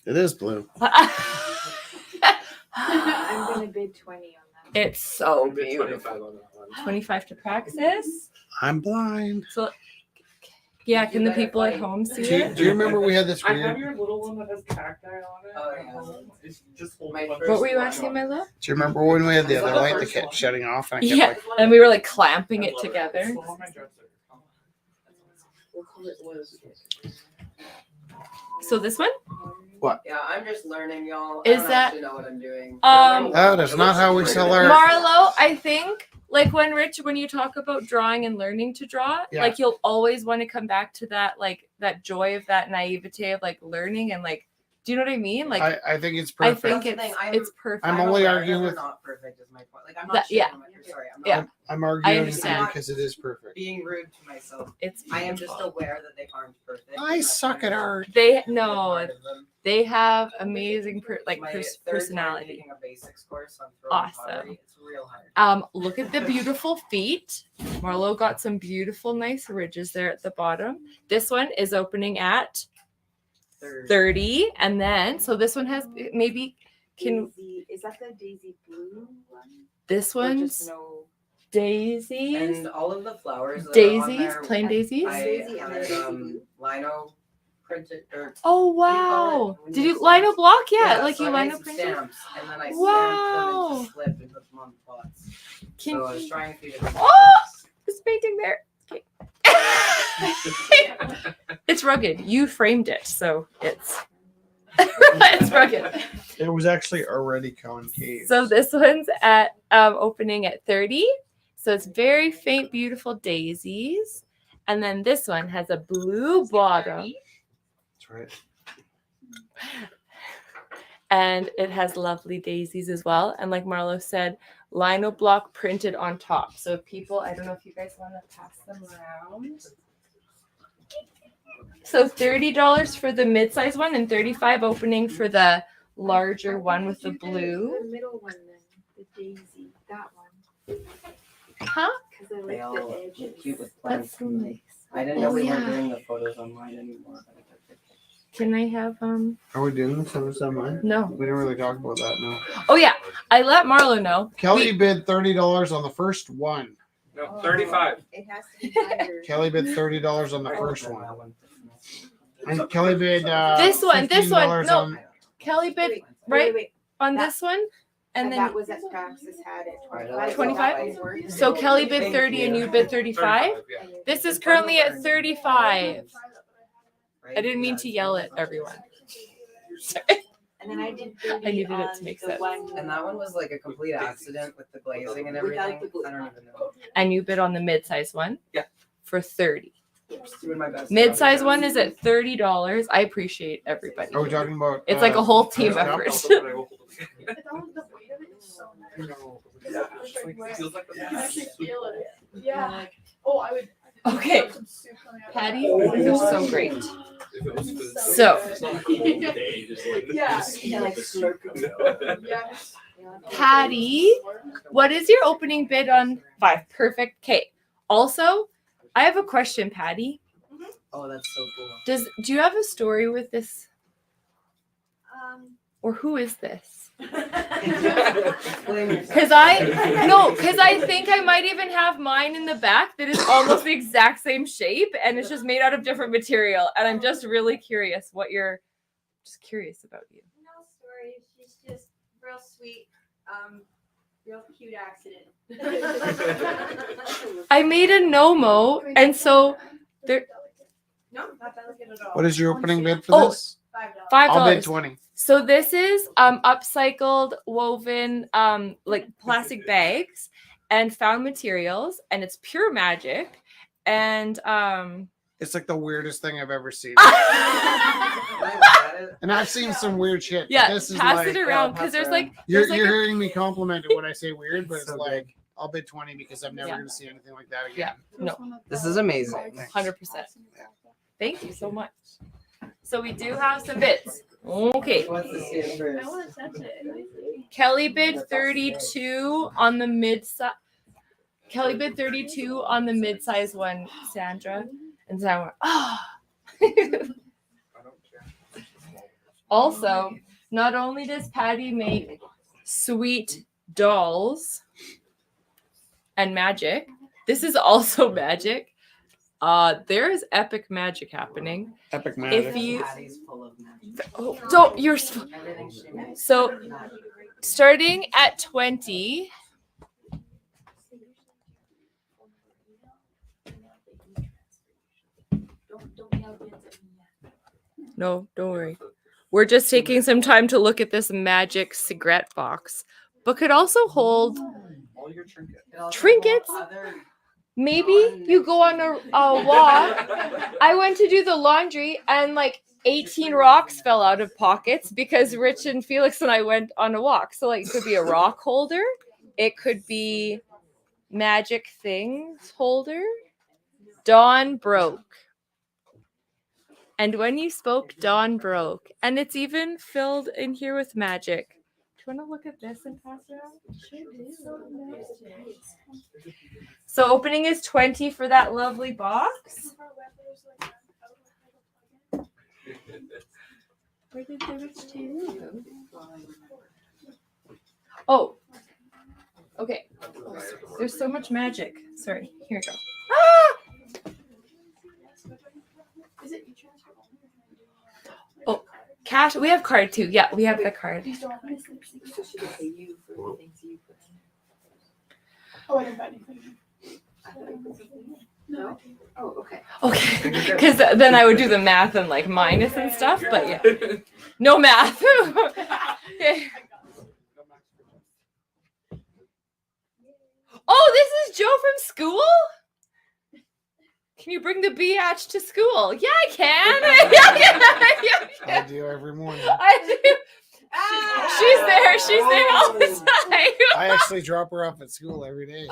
B: It is blue.
I: I'm gonna bid 20 on that.
A: It's so
C: I'll bid
A: beautiful.
C: 25 on that one.
A: 25 to Praxis.
B: I'm blind.
A: So yeah, can the people at home see it?
B: Do you remember we had this
H: I have
B: weird?
H: your little one that has cacti on it.
E: Oh, yeah.
H: It's just hold
E: My
H: one.
E: first
A: What were you
E: one.
A: asking, my love?
B: Do you remember when we had the other light that kept shutting off? And I kept
A: Yeah,
B: like,
A: and we were like clamping
H: I
A: it
H: love
A: together.
H: It's on my dresser. What color was it?
A: So this one
E: Yeah, I'm just learning, y'all.
A: Is
E: I don't
A: that-
E: actually know what I'm doing.
B: that is not how we sell our.
A: Marlo, I think like when you talk about drawing and learning to draw,
B: Yeah.
A: like you'll always want to come back to that, like that joy of that naivete of like learning and like, do you know what I mean? Like
B: I think it's
A: I
B: perfect.
A: think
E: That's the thing,
A: it's perfect.
B: I'm only
E: aware
B: arguing
E: that
B: with-
E: we're not perfect is my point. Like I'm not
A: That-
E: shitting
A: yeah.
E: on it. Sorry, I'm not
A: Yeah.
B: I'm arguing with you
A: understand.
B: because it is perfect.
E: being rude to myself.
A: It's
E: I am just aware that they aren't perfect.
B: I
E: and that's
B: suck
E: kind
B: at
E: of
B: art.
A: they
E: the
A: no,
E: part of them.
A: they have amazing
E: My third time
A: personality.
E: taking a basics course on throwing
A: Awesome.
E: pottery. It's real hard.
A: Look at the beautiful feet. Marlo got some beautiful, nice ridges there at the bottom. This one is opening at
E: Third.
A: 30, and then so this one has maybe can
I: Daisy, is that the Daisy blue one?
A: this
I: Or
A: one's
I: just no
A: daisies,
E: And all of the flowers. that are on
A: daisies,
E: there,
A: plain daisies.
E: I
I: Daisy and then
E: had
I: Daisy blue.
E: lino printed or
A: Oh
E: call
A: wow!
E: it when
A: Did
E: you
A: you lino block? Yeah,
E: yeah,
A: like
E: so
A: you
E: I made
A: lino
E: some
A: printed.
E: stamps and then I
A: Wow.
E: stamped them into slip and put them on pots.
A: Can
E: So I was trying a few different
A: Oh! this painting there? Okay. It's rugged. You framed it, so it's it's rugged.
B: It was actually already concave.
A: So this one's at opening at 30. So it's very faint, beautiful daisies. And then this one has a blue bottom
B: That's right.
A: and it has lovely daisies as well. And like Marlo said, lino block printed on top. So if people, I don't know if you guys want to pass them around. So $30 for the mid-size one and $35 opening for the larger one with the blue.
I: The middle one then, the Daisy, that one.
A: Huh?
I: Because I
E: They
I: like
E: all
I: the
E: look
I: edges.
E: cute with plants.
A: That's so nice.
E: I didn't know
A: Oh,
E: we
A: yeah.
E: weren't doing the photos online anymore. But I took pictures.
A: Can I have
B: Are we doing this? Is that mine?
A: no.
B: We didn't really talk about that. No.
A: Oh yeah. I let Marlo know.
B: Kelly bid $30 on the first one.
H: No, 35.
I: It has to be higher.
B: Kelly bid $30 on the first
E: That
B: one.
E: one.
B: And Kelly bid
A: This one,
B: $15
A: no.
B: on-
A: Kelly bid
I: Wait,
A: right
I: wait.
A: on
I: that-
A: this one. And
I: And
A: then
I: that was at Praxis had it
E: Alright,
A: 25?
I: $25.
A: so Kelly bid
E: Thank
A: 30 and
E: you.
A: you bid 35.
H: Yeah.
A: This is currently at 35.
E: Right?
A: I didn't mean
E: Yeah,
A: to
E: it's
A: yell
E: really
A: at
E: much.
A: everyone. Sorry.
I: And then I did 30
A: I needed it
I: on
A: to make
I: the
A: sense.
I: one
E: And that one was like a complete accident with the glazing and
I: Without
E: everything.
I: the glue.
E: I don't even know.
A: And you bid on the mid-size one.
H: Yeah.
A: For 30.
E: Just doing my best.
A: Mid-size one is at $30. I appreciate everybody.
B: Are we talking about?
A: It's like a whole team
B: stuff?
A: effort.
F: The weight of it is so nice.
H: It feels like
F: You can actually
H: the
F: feel it. Yeah. Oh, I would.
A: Okay.
F: Some soup coming out.
A: Patty,
F: Oh,
A: you're so great.
H: If it was for-
A: So-
H: It's not a cool day, just like-
F: Yeah.
I: Yeah, like
F: Yes.
A: Patty, what is your opening bid on 5? Perfect. Okay. Also, I have a question, Patty.
E: Oh, that's so cool.
A: Do you have a story with this, or who is this?
E: Explain yourself.
A: Because I think I might even have mine in the back that is almost the exact same shape and it's just made out of different material. And I'm just really curious just curious about you.
D: No story. She's just real sweet. Real cute accident.
A: I made a Nomo, and so
D: No, not delicate at all.
B: What is your opening bid for
A: Oh,
B: this?
D: $5.
B: I'll bid
A: $5.
B: 20.
A: So this is upcycled woven like plastic bags and found materials, and it's pure magic. And
B: It's like the weirdest thing I've ever seen.
E: Can I look at it?
B: And I've seen some weird shit. but
A: yeah,
B: this is
A: pass
B: like,
A: it around
E: pass
A: because
E: it
A: there's
E: around.
A: like
B: You're,
A: there's like
B: you're
A: a-
B: hearing me complimented when I say weird, but it's
E: So
B: like
E: good.
B: I'll bid 20 because I'm never
A: Yeah.
B: going to see anything like that
A: Yeah.
B: again.
A: No.
E: This is amazing.
A: 100%. Thank you so much. So we do have some bids. Okay.
H: What's the stand for?
F: I want to touch it.
A: Kelly bid 32 on the mid-size. Kelly bid 32 on the mid-size one, Sandra. And Sandra went, ah. Also, not only does Patty make sweet dolls and magic, this is also magic. There is epic magic happening.
B: Epic magic.
A: If you
H: Patty's full of magic.
A: don't,
H: Everything she makes.
A: so starting at 20. No, don't worry. We're just taking some time to look at this magic cigarette box, but could also hold
C: All your trinkets.
H: It also
A: trinkets.
H: holds other
A: Maybe you go on a walk. I went to do the laundry and like 18 rocks fell out of pockets because Rich and Felix and I went on a walk. So like it could be a rock holder. It could be magic things holder. Dawn broke. And when you spoke, dawn broke. And it's even filled in here with magic. Do you want to look at this and pass it out? So opening is 20 for that lovely box. Where did the rich tea go? Oh. Okay. There's so much magic. Sorry. Here we go. Ah!
F: Is it you transfer?
A: Oh, cash. We have card too. Yeah, we have the card.
F: These don't have my slips.
H: So she gets a U for the things you put in.
F: Oh, I didn't buy anything.
H: I thought you put something in. No? Oh, okay.
A: Okay. Because then I would do the math and like minus and stuff. But yeah. No math. Okay. Oh, this is Joe from school? Can you bring the BH to school? Yeah, I can.
B: I do every morning.
A: I do. She's there all the time.
B: I actually drop her off at school every day.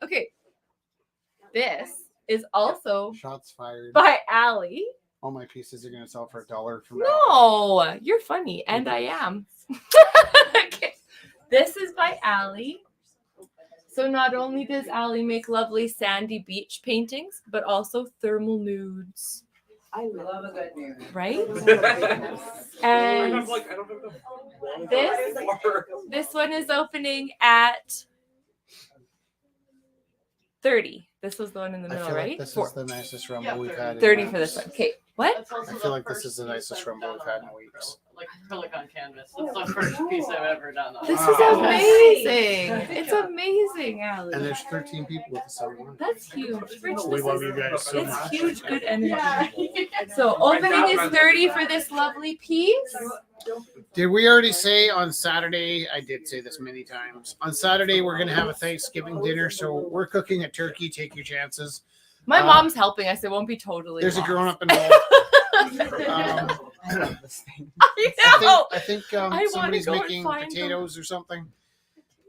A: Okay. This is also
B: Shots fired.
A: by Allie.
B: All my pieces are gonna sell for $1 from now.
A: No, you're funny, and I am. Okay. This is by Allie. So not only does Allie make lovely sandy beach paintings, but also thermal nudes,
H: I love a good nude.
A: right?
C: I
A: And
C: don't have enough.
A: this one is opening at 30. This was the one in the
B: I
A: middle,
B: feel
A: right?
B: like this
A: Four-
B: is the nicest rumble
G: Yeah,
B: we've had. in
A: 30 for
B: weeks.
A: this one. Okay, what?
G: That's also
B: I
G: the
B: feel like this
G: first
B: is the
G: piece
B: nicest
G: I've
B: rumble
G: done
B: we've had
G: on
B: in weeks.
G: Like acrylic on canvas. That's the first piece I've ever done on.
A: This is
B: Wow.
A: amazing. It's amazing,
B: And
A: Allie.
B: there's 13 people with the same one.
A: That's huge. Rich,
B: We
A: this
B: love
A: is-
B: you guys so
A: It's
B: much.
A: huge, good energy.
F: Yeah.
A: So opening is 30 for this lovely piece.
B: Did we already say on Saturday? I did say this many times. On Saturday, we're going to have a Thanksgiving dinner. So we're cooking a turkey. Take your chances.
A: My mom's helping us. It won't be totally.
B: There's a
A: lost.
B: grown up involved.
H: I love this thing.
A: I know.
B: I think
A: I wanna
B: somebody's
A: go and
B: making
A: find them.
B: potatoes or something.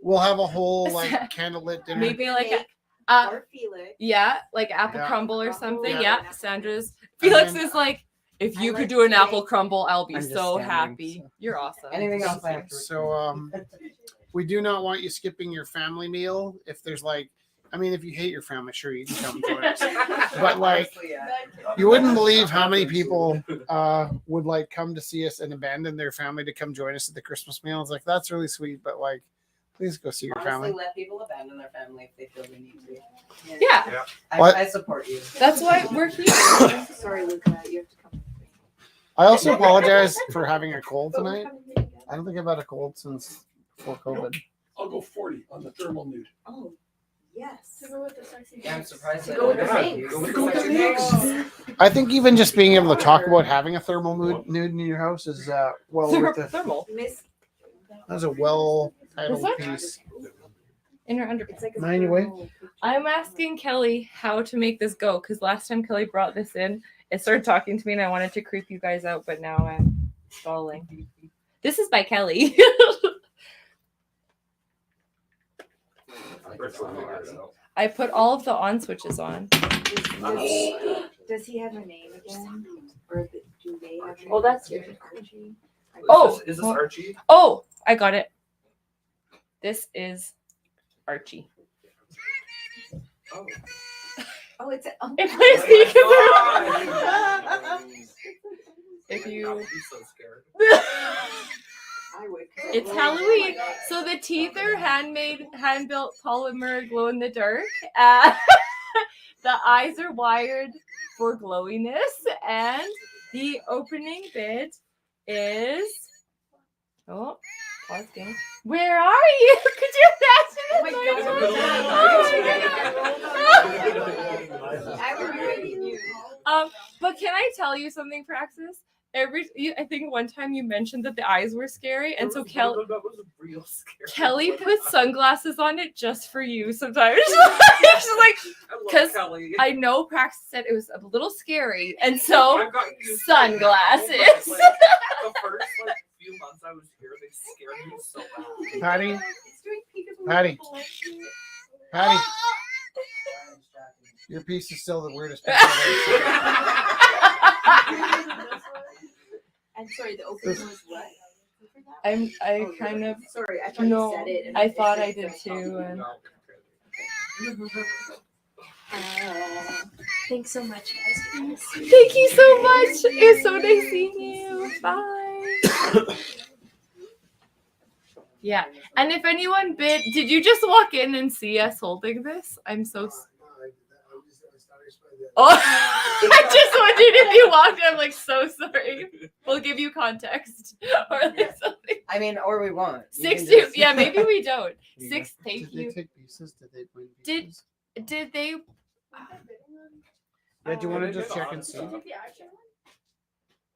B: We'll have a whole like candlelit dinner.
A: Maybe like
I: Cake
A: a,
I: or Felix.
A: yeah, like apple
B: Yeah.
A: crumble or something.
B: Yeah.
A: Yeah, Sandra's.
B: And
A: Felix
B: then-
A: is like, if
I: I
A: you
I: like
A: could do an
I: cake.
A: apple crumble, I'll be
H: I'm just
A: so
H: standing,
A: happy.
H: so.
A: You're awesome.
H: Anything else I have to
B: So we do not want you skipping your family meal. If there's like, I mean, if you hate your family, sure you can come join us. But like,
H: Honestly, yeah.
B: you wouldn't believe how many people would like come to see us and abandon their family to come join us at the Christmas meal. It's like that's really sweet, but like, please go see your
H: Honestly,
B: family.
H: let people abandon their family if they feel they need to.
A: Yeah,
B: What?
H: I support you.
A: that's why we're here.
I: Sorry, Luca, you have to come.
B: I also apologize for having a cold tonight. I don't think I've had a cold since before COVID.
C: I'll go 40 on the thermal nude.
I: Oh, yes.
F: To go with the sexy.
H: Yeah, I'm surprised.
I: To
H: I
I: go with
H: don't
I: the
H: have
I: things.
H: you.
C: Go with the things.
B: I think even just being able to talk about having a thermal nude in your house is well worth it.
A: Thermal
I: Miss,
B: That's a well titled
A: Is that-
B: piece.
A: in her underpants.
I: it's like a
B: Mind your way.
I: thermal picture.
A: I'm asking Kelly how to make this go because last time Kelly brought this in, it started talking to me and I wanted to creep you guys out, but now I'm stalling. This is by Kelly. I put all of the on switches on.
I: Does he have a name again? Or do they have a name?
A: Oh, that's yours.
I: Archie?
A: Oh,
H: Is this
A: well-
H: Archie?
A: Oh, I got it. This is Archie.
H: Oh.
I: Oh, it's a, oh.
A: It plays
H: Oh
A: peekaboo.
H: my
A: If
H: I
A: you,
H: would be so scared.
I: I would.
A: it's Halloween, so the teeth are handmade, hand-built polymer, glow in the dark. The eyes are wired for glowiness, and the opening bid is. Oh, pause game. Where are you? Could you imagine?
I: I remember you.
A: But can I tell you something, Praxis? I think one time you mentioned that the eyes were scary, and so
H: That was real scary.
A: Kelly puts sunglasses on it just for you sometimes. She's like,
H: I love
A: 'cause
H: Kelly.
A: I know Praxis said it was a little scary, and so
H: I've gotten used to it.
A: sunglasses.
H: Like, the first few months I was here, they scared me so bad.
B: Patty,
I: It's doing peekaboo.
B: Patty. Patty, your piece is still the weirdest piece I've
I: And sorry, the opening was what?
A: I
I: Oh,
A: kind
I: really?
A: of
I: Sorry, I thought
A: no.
I: you said it. And
A: I
I: it
A: thought
I: said
A: I did too. And
I: Thanks so much, guys.
A: thank you so much. It's so nice seeing you. Bye. Yeah, and if anyone bid, did you just walk in and see us holding this? I'm so. Oh, I just wondered if you walked in. I'm like, so sorry. We'll give you context or like something.
G: I mean, or we won't. You can
A: 60.
G: just-
A: Yeah, maybe we don't. Six. Thank
B: Did they
A: you.
B: take pieces? Did they win
A: Did-
B: pieces?
A: Did they?
B: Yeah, do you want to
H: They
B: just
H: did
B: check
H: odd
B: and see?
H: stuff.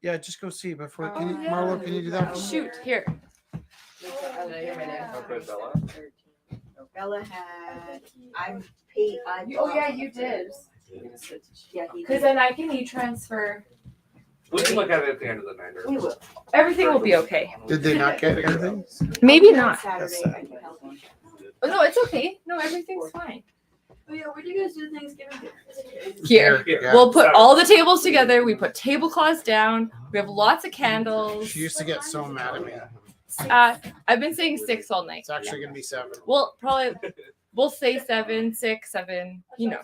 B: Yeah, just go see before. Can you,
A: Oh, yeah.
B: Marlo, can you do that?
A: Shoot here.
H: Okay, Bella.
I: Bella had. I'm
A: Oh yeah, you did.
I: Yeah, he
A: Because
I: did.
A: then I can e-transfer.
H: We can look at it at the end of the night.
I: We will.
A: Everything will be okay.
B: Did they not get anything?
A: Maybe
I: On
A: not.
I: Saturday,
B: That's
I: I can help you.
A: Oh, no, it's okay. No, everything's fine.
F: Oh yeah, where do you guys do Thanksgiving?
A: Here.
B: Yeah.
A: We'll put all the tables together. We put tablecloths down. We have lots of candles.
B: She used to get so mad at me.
A: I've been saying 6 all night.
B: It's actually gonna be 7,
A: We'll say 7, 6, 7. You know,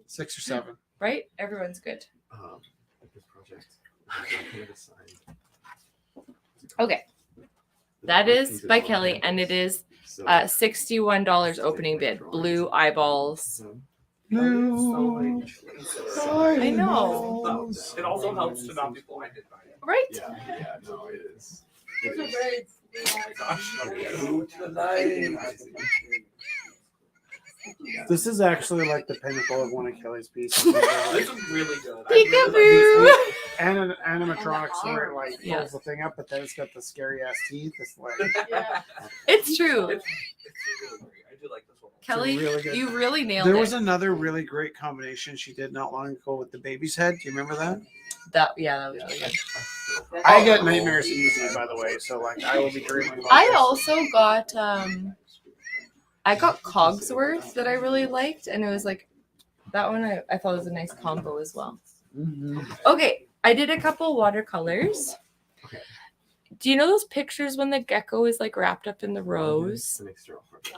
B: 6 or 7.
A: right? Everyone's good. Okay. That is by Kelly, and it is $61 opening bid. Blue eyeballs. I know.
H: It also helps to not be blinded by it.
A: Right?
J: Yeah, no, it is.
H: Gosh,
B: This is actually like the pinnacle of one of Kelly's pieces.
H: this is really good.
A: Peekaboo.
B: And an animatronics where it like pulls
A: Yeah.
B: the thing up, but then it's got the scary ass teeth. It's like
F: Yeah.
A: It's true.
H: It's really great. I do like this one.
A: Kelly,
B: really good.
A: you really nailed
B: there
A: it.
B: was another really great combination she did not long ago with the baby's head. Do you remember that?
A: That was really good.
B: I get nightmares easy, by the way, so like I will be dreaming. About
A: I
B: this.
A: also got I got Cogsworth that I really liked, and it was like that one I thought was a nice combo as well. Okay, I did a couple watercolors.
J: Okay.
A: Do you know those pictures when the gecko is like wrapped up in the rose?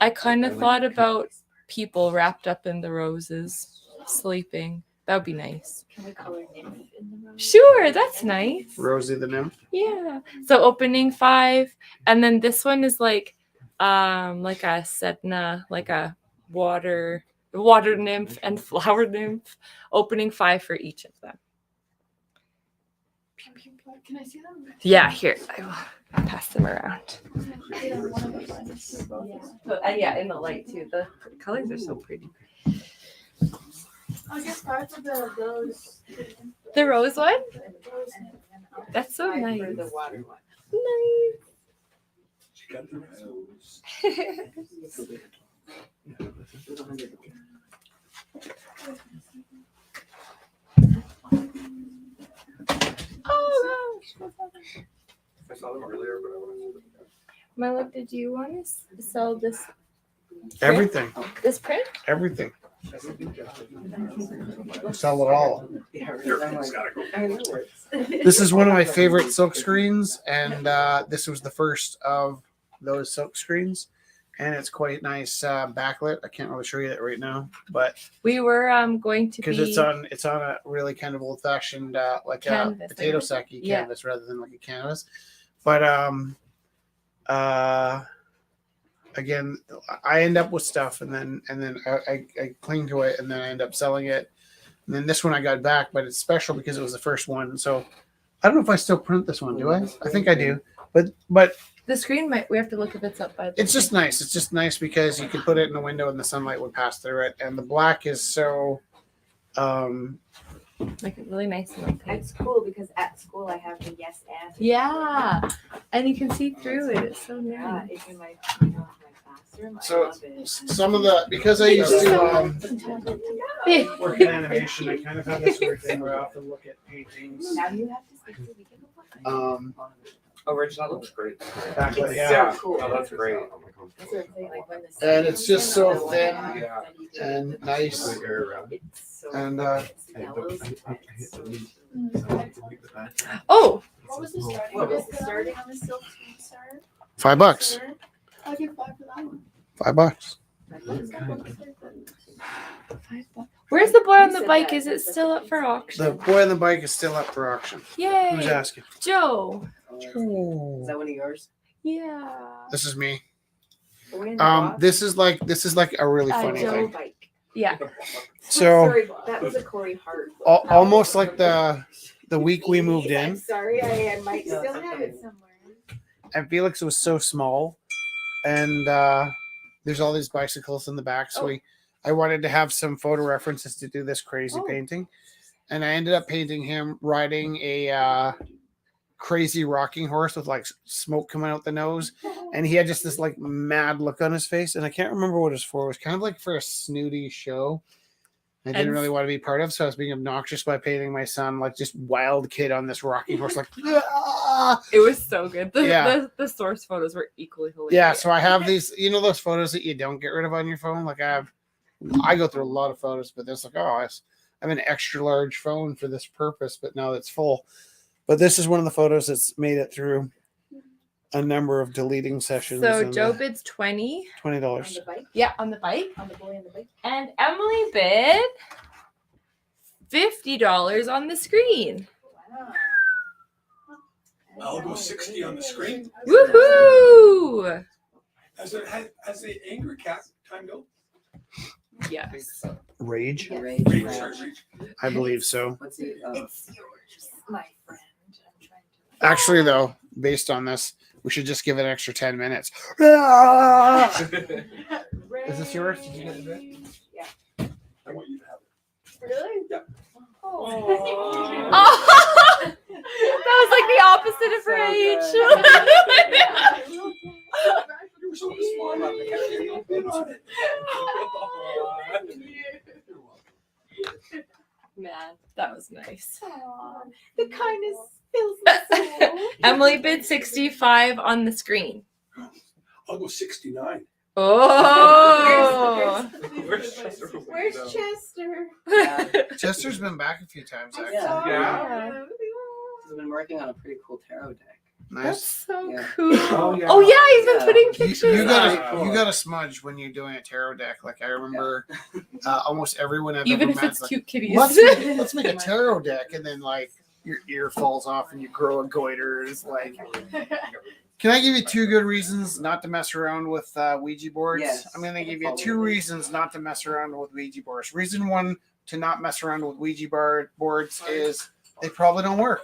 A: I kind of thought about people wrapped up in the roses, sleeping. That would be nice.
I: Can we color nymph in the room?
A: Sure, that's nice.
B: Rosie the nymph.
A: Yeah. So opening 5, and then this one is like a Sedna, like a water nymph and flower nymph. Opening 5 for each of them.
F: Can I see them?
A: Yeah, here. I will pass them around. Yeah, in the light too. The colors are so pretty.
F: I guess parts of those.
A: The rose one? That's so
I: For
A: nice.
I: the water one.
A: Oh gosh.
H: I saw them earlier, but I wanted to.
A: My love, did you want to sell this
B: Everything.
A: print?
B: Everything. Sell it all.
H: Yeah,
C: Everything's gotta go.
I: I mean, that works.
B: This is one of my favorite silk screens, and this was the first of those silk screens, and it's quite nice backlit. I can't really show you that right now, but
A: We were going to
B: because
A: be
B: it's on a really kind of old fashioned like
A: Canvas,
B: a potato
A: like-
B: sacky
A: yeah.
B: canvas rather than like a canvas. But again, I end up with stuff, and then I cling to it, and then I end up selling it. And then this one I got back, but it's special because it was the first one. So I don't know if I still print this one. Do I? I think I do. But
A: the screen. We have to look if it's up by. The
B: it's just nice. It's just nice because you can put it in the window and the sunlight would pass through it, and the black is so.
A: like really nice and opaque.
I: It's cool because at school I have the yes and.
A: Yeah, and you can see through it. It's so
I: Yeah,
A: nice.
I: it's in my classroom. I
B: So
I: love it.
B: some of the because I used to
A: Big.
B: work in animation, I kind of have this weird thing where I often look at paintings.
I: Now you have to speak so we can go.
H: Oh, Rich, that looks great.
B: Backlit,
I: It's
B: yeah.
I: so cool.
H: Oh, that's great.
I: That's what I'm saying, like when the
B: And it's just so
I: sun
B: thin
I: comes in,
H: Yeah.
I: then you do
B: and
I: it.
B: nice.
I: It's so
B: And
I: it's the yellows and reds.
A: Oh,
F: What was the starting?
I: What was
F: price
I: the
F: for that
I: starting
F: one?
I: on the silk screen star?
B: $5.
F: I'll give 5 for that one.
B: $5.
A: where's the boy on
I: You
A: the
I: said
A: bike?
I: that.
A: Is it still up for
B: The
A: auction?
B: boy on the bike is still up for auction. Who's
A: Yay,
B: asking?
A: Joe.
I: Is that one of yours?
A: Yeah.
B: This is me.
I: The one in the box?
B: This is like a really funny
A: Joe.
B: thing.
I: Bike.
A: Yeah.
B: So
I: Sorry, that was a Corey Hart.
B: almost like the week we moved
I: I'm
B: in,
I: sorry, I might still have it somewhere.
B: and Felix was so small, and there's all these bicycles in the back. So I wanted to have some photo references to do this crazy painting, and I ended up painting him riding a crazy rocking horse with like smoke coming out the nose, and he had just this like mad look on his face, and I can't remember what it was for. It was kind of like for a snooty show. I didn't
A: And-
B: really want to be part of, so I was being obnoxious by painting my son like just wild kid on this rocking horse, like "Ah!"
A: It was so good.
B: Yeah.
A: The source photos were equally hilarious.
B: Yeah. So I have these, those photos that you don't get rid of on your phone. Like I go through a lot of photos, but there's like, I have an extra large phone for this purpose, but now it's full. But this is one of the photos that's made it through a number of deleting sessions.
A: So
B: and,
A: Joe bids 20.
I: On
B: $20.
I: the bike?
A: Yeah, on the bike.
I: On the boy on the bike?
A: And Emily bid $50 on the screen.
I: Wow.
C: I'll go 60 on the screen.
A: Woohoo!
C: Has the angry cat time go?
A: Yes.
B: Rage,
C: Reach, sorry, reach.
B: I believe so.
I: It's yours, my friend. I'm trying to.
B: Actually, though, based on this, we should just give it an extra 10 minutes. Is this yours? Did you get it? Right?
C: I want you to have it.
F: Really?
C: Yeah.
A: Oh. That was like the opposite of rage.
C: You were so smart about the cat. You didn't on it. You're welcome.
A: Man, that was nice.
I: The kindness fills my soul.
A: Emily bid 65 on the screen.
C: I'll go 69.
A: Oh.
H: Where's Chester?
I: Where's Chester?
B: Chester's been back a few times, actually.
H: Yeah.
K: He's been working on a pretty cool tarot deck.
A: That's
B: Nice.
A: so
K: Yeah.
A: cool.
H: Oh, yeah.
A: Oh yeah, he's been
K: Yeah.
A: putting
B: You,
A: pictures.
B: you
A: up.
B: gotta you gotta smudge when you're doing a tarot deck. Like I remember, almost everyone I've
A: Even
B: ever
A: if
B: met,
A: it's
B: like,
A: cute kitties.
B: let's make a tarot deck, and then like your ear falls off and you grow a goiter. It's like, can I give you 2 good reasons not to mess around with Ouija boards?
K: Yes.
B: I'm gonna give you 2 reasons not to mess around with Ouija boards. Reason 1 to not mess around with Ouija boards is they probably don't work.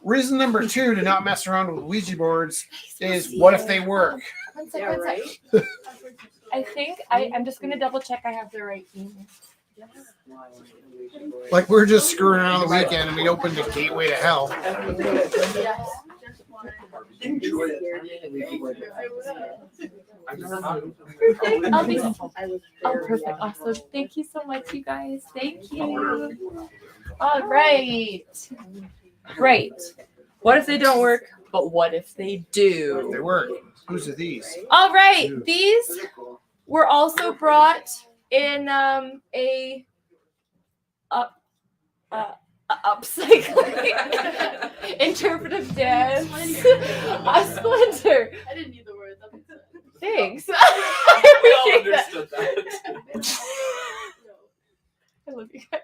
B: Reason number 2 to not mess around with Ouija boards is what if they work?
A: One sec,
I: Yeah,
A: one sec.
I: right?
A: I think I'm just gonna double check I have the right email.
B: Like we're just screwing around on the weekend and we opened a gateway to hell.
C: Enjoy it.
A: I'll be
I: I was
A: Oh,
I: very
A: perfect.
I: young.
A: Awesome. Thank you so much, you guys. Thank you. All right. Great. What if they don't work? But what if they
B: They
A: do?
B: work. Whose are these?
A: All right. These
K: Those are cool.
A: were also brought in a upcycling, interpretive dance, a splinter.
F: I didn't need the word. That makes sense.
A: Thanks.
H: We all
A: I appreciate that.
H: understood that.
A: I love you guys.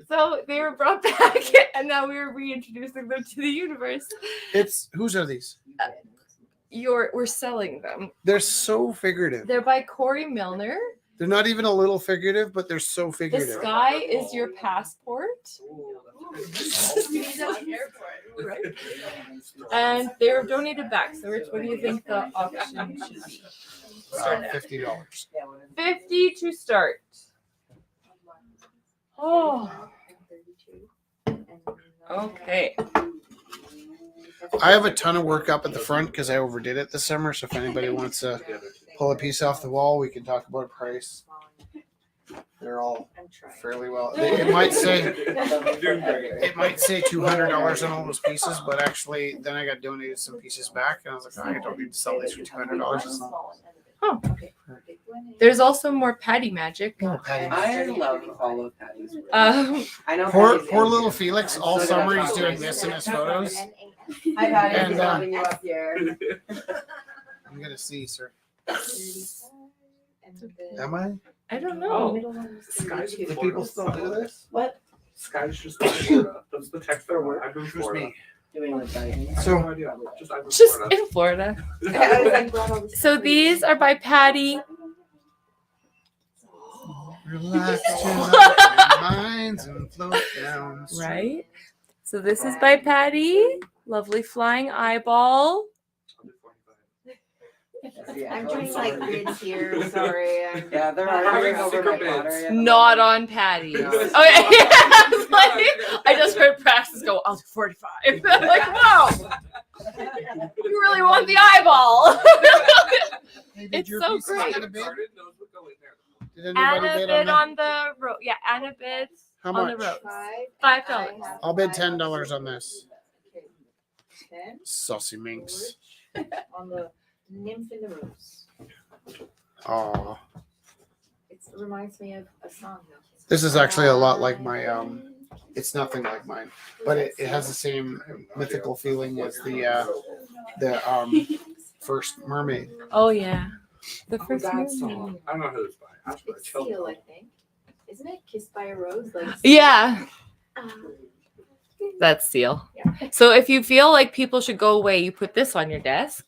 A: So they were brought back, and now we're reintroducing them to the universe.
B: Whose are these?
A: We're selling them.
B: They're so figurative.
A: They're by Corey Milner.
B: They're not even a little figurative, but they're so
A: The
B: figurative.
A: sky is your passport,
F: Right.
A: and they were donated back. So, Rich, what do you think the auction should be?
B: $50.
A: 50 to start. Oh, okay.
B: I have a ton of work up at the front because I overdid it this summer. So if anybody wants to pull a piece off the wall, we can talk about a price. They're all fairly well. It might say $200 on all those pieces, but actually, then I got donated some pieces back, and I was like, I don't need to sell these for $200.
A: Oh. There's also more Patty magic.
B: Oh, Patty.
K: I love all of Patty's work. I know
B: Poor
K: Patty's
B: little
K: answer.
B: Felix. All summer he's doing this in his photos.
E: Hi, Patty.
B: And,
E: I'm holding you up here.
B: I'm gonna see, sir. Am I?
A: I don't know.
H: Sky's
B: Do people still do this?
E: What?
H: Sky's just in Florida. That's the text there were. I've been
B: Who's
H: Florida.
B: me?
K: Doing like guidance.
B: So
H: No idea. I'm in
A: Just
H: Florida.
A: in Florida.
E: I was like, brought all this
A: So these are by Patty.
B: relax your minds and float down.
A: Right? So this is by Patty. Lovely flying eyeball.
I: I'm doing like grids here. Sorry.
K: Yeah, they're arguing over my battery.
A: Not on Patty. Okay.
K: No.
A: I was like, I just heard Praxis go, I'll do 45. I'm like, wow. You really want the eyeball.
B: Hey,
A: It's
B: your
A: so
B: pieces
A: great.
B: get a bid?
H: Started, those would go in there.
B: Did anybody
A: Anna
B: bid
A: bid
B: on
A: on the road. Yeah, Anna bid
B: How
A: on the
B: much?
A: road. $5.
B: I'll bid $10 on this.
I: Ten
B: Saucy minx.
I: on the nymph in the rose.
B: Aw.
I: It reminds me of a song though.
B: This is actually a lot like my it's nothing like mine, but it has the same mythical feeling as the first mermaid.
A: Oh, yeah. The first
H: That
A: movie.
H: song. I don't know who it's by. That's by
I: It's Seal, I think. Isn't it Kissed by a Rose? Like
A: Yeah,
I: um,
A: that's Seal.
I: Yeah.
A: So if you feel like people should go away, you put this on your desk.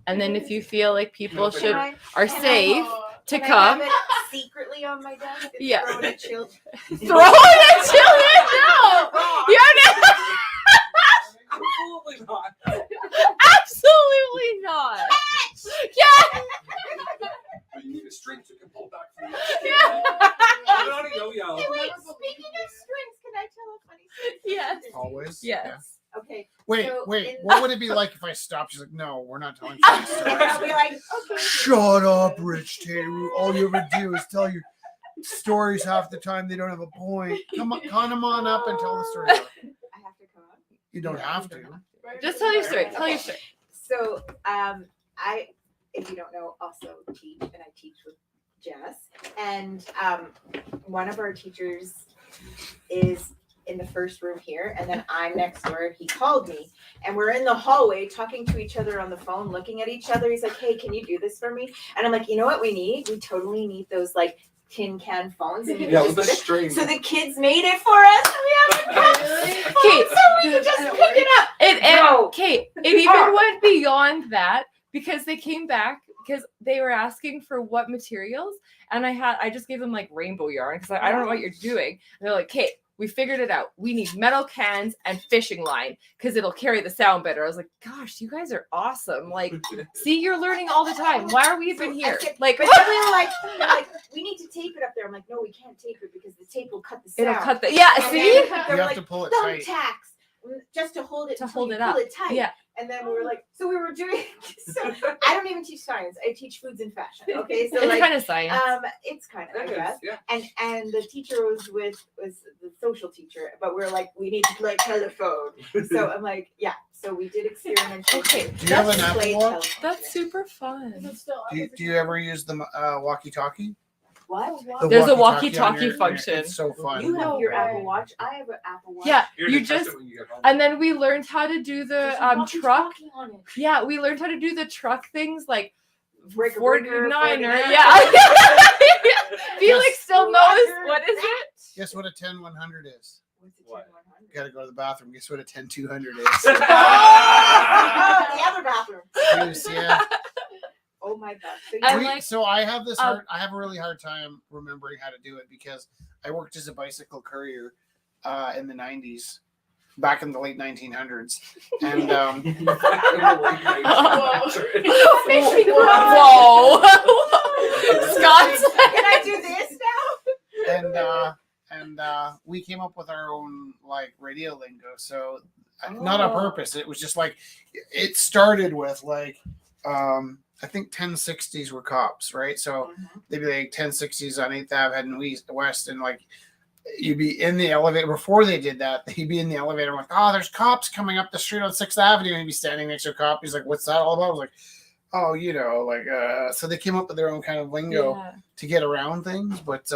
A: And then if you feel like people should are
I: can I-
A: safe to
I: can I
A: come,
I: have it secretly on my desk. And
A: Yeah.
I: throw it at children?
A: throw it at children. No, you're not.
H: Absolutely not.
A: Absolutely not. Yeah.
H: But you need a string so you can pull back from
A: Yeah.
H: yo-yo.
I: Hey, wait, speaking of strings, can I tell a funny story?
A: Yes.
B: Always.
A: Yes.
I: Okay.
B: Wait,
I: So
B: wait.
I: in-
B: What would it be like if I stopped? She's like, no, we're not telling
I: And I'll
B: stories.
I: be like, okay.
B: Shut up, Rich Taylor. All you ever do is tell your stories half the time. They don't have a point. Come on up and tell the story.
I: I have to come up.
B: You don't have to.
A: Just tell your story. Tell your story.
I: So, I, if you don't know, also teach, and I teach with Jess. And one of our teachers is in the first room here, and then I'm next door. He called me, and we're in the hallway talking to each other on the phone, looking at each other. He's like, "Hey, can you do this for me?" And I'm like, "You know what we need? We totally need those like tin can phones." And you
H: Yeah,
I: just
H: with the
I: put it-
H: string.
I: So the kids made it for us. And we have a
A: Kate.
I: so we can just pick it up.
A: And
I: No.
A: Kate, it even went beyond that because they came back because they were asking for what materials, and I just gave them like rainbow yarn because I don't know what you're doing. And they're like, Kate, we figured it out. We need metal cans and fishing line because it'll carry the sound better. I was like, gosh, you guys are awesome. Like, see, you're learning all the time. Why are we even here? Like,
I: But then they're like, we need to tape it up there. I'm like, no, we can't tape it because the tape will cut the sound.
A: it'll cut the, yeah,
I: And
A: see?
I: then
B: You
I: they're
B: have
I: like,
B: to pull it tight.
I: thumbtacks just to hold it
A: To
I: until
A: hold
I: you
A: it
I: pull
A: up.
I: it tight.
A: Yeah.
I: And then we were like, so we were doing. So I don't even teach science. I teach foods and fashion. Okay, so
A: It's
I: like,
A: kind of science.
I: it's kind of, I
H: It is,
I: guess.
H: yeah.
I: And the teacher was the social teacher, but we're like, we need to play telephone. So I'm like, yeah. So we did experimentation.
A: Okay,
B: Do you have an
I: Let's play
B: Apple Watch?
I: telephone.
A: That's super fun.
B: Do you ever use the walkie-talkie?
I: What?
B: The
A: There's a
B: walkie-talkie on
A: walkie-talkie
B: your-
A: function.
B: It's so fun.
I: You have
F: No
I: your
F: way.
I: Apple Watch. I have an Apple Watch.
A: Yeah,
H: You're
A: you
H: gonna text
A: just
H: it when you get home.
A: and then we learned how to do the truck.
F: Walkie-talkie on it.
A: Yeah, we learned how to do the truck things like
I: Breaker,
A: 49er.
I: 49er.
A: Yeah. Felix
B: Yes.
A: still knows what is it?
B: Guess what a 10-100 is?
I: What's the
H: What?
I: 10-100?
B: You got to go to the bathroom. Guess what a 10-200 is?
I: Oh, the other bathroom.
B: Juice, yeah.
I: Oh my god. So
A: I
I: you-
A: like-
B: So I have I have a really hard time remembering how to do it because I worked as a bicycle courier in the 90s, back in the late 1900s, and
A: Whoa. Scott's
I: Can I do this now?
B: and we came up with our own like radio lingo. So not on purpose. It was just like it started with like I think 1060s were cops, right? So they'd be like 1060s on 8th Ave heading west, and like you'd be in the elevator. Before they did that, he'd be in the elevator like, oh, there's cops coming up the street on 6th Avenue, and he'd be standing next to a cop. He's like, what's that all about? I was like, oh, you know, like so they came up with their own kind of lingo to get around things, but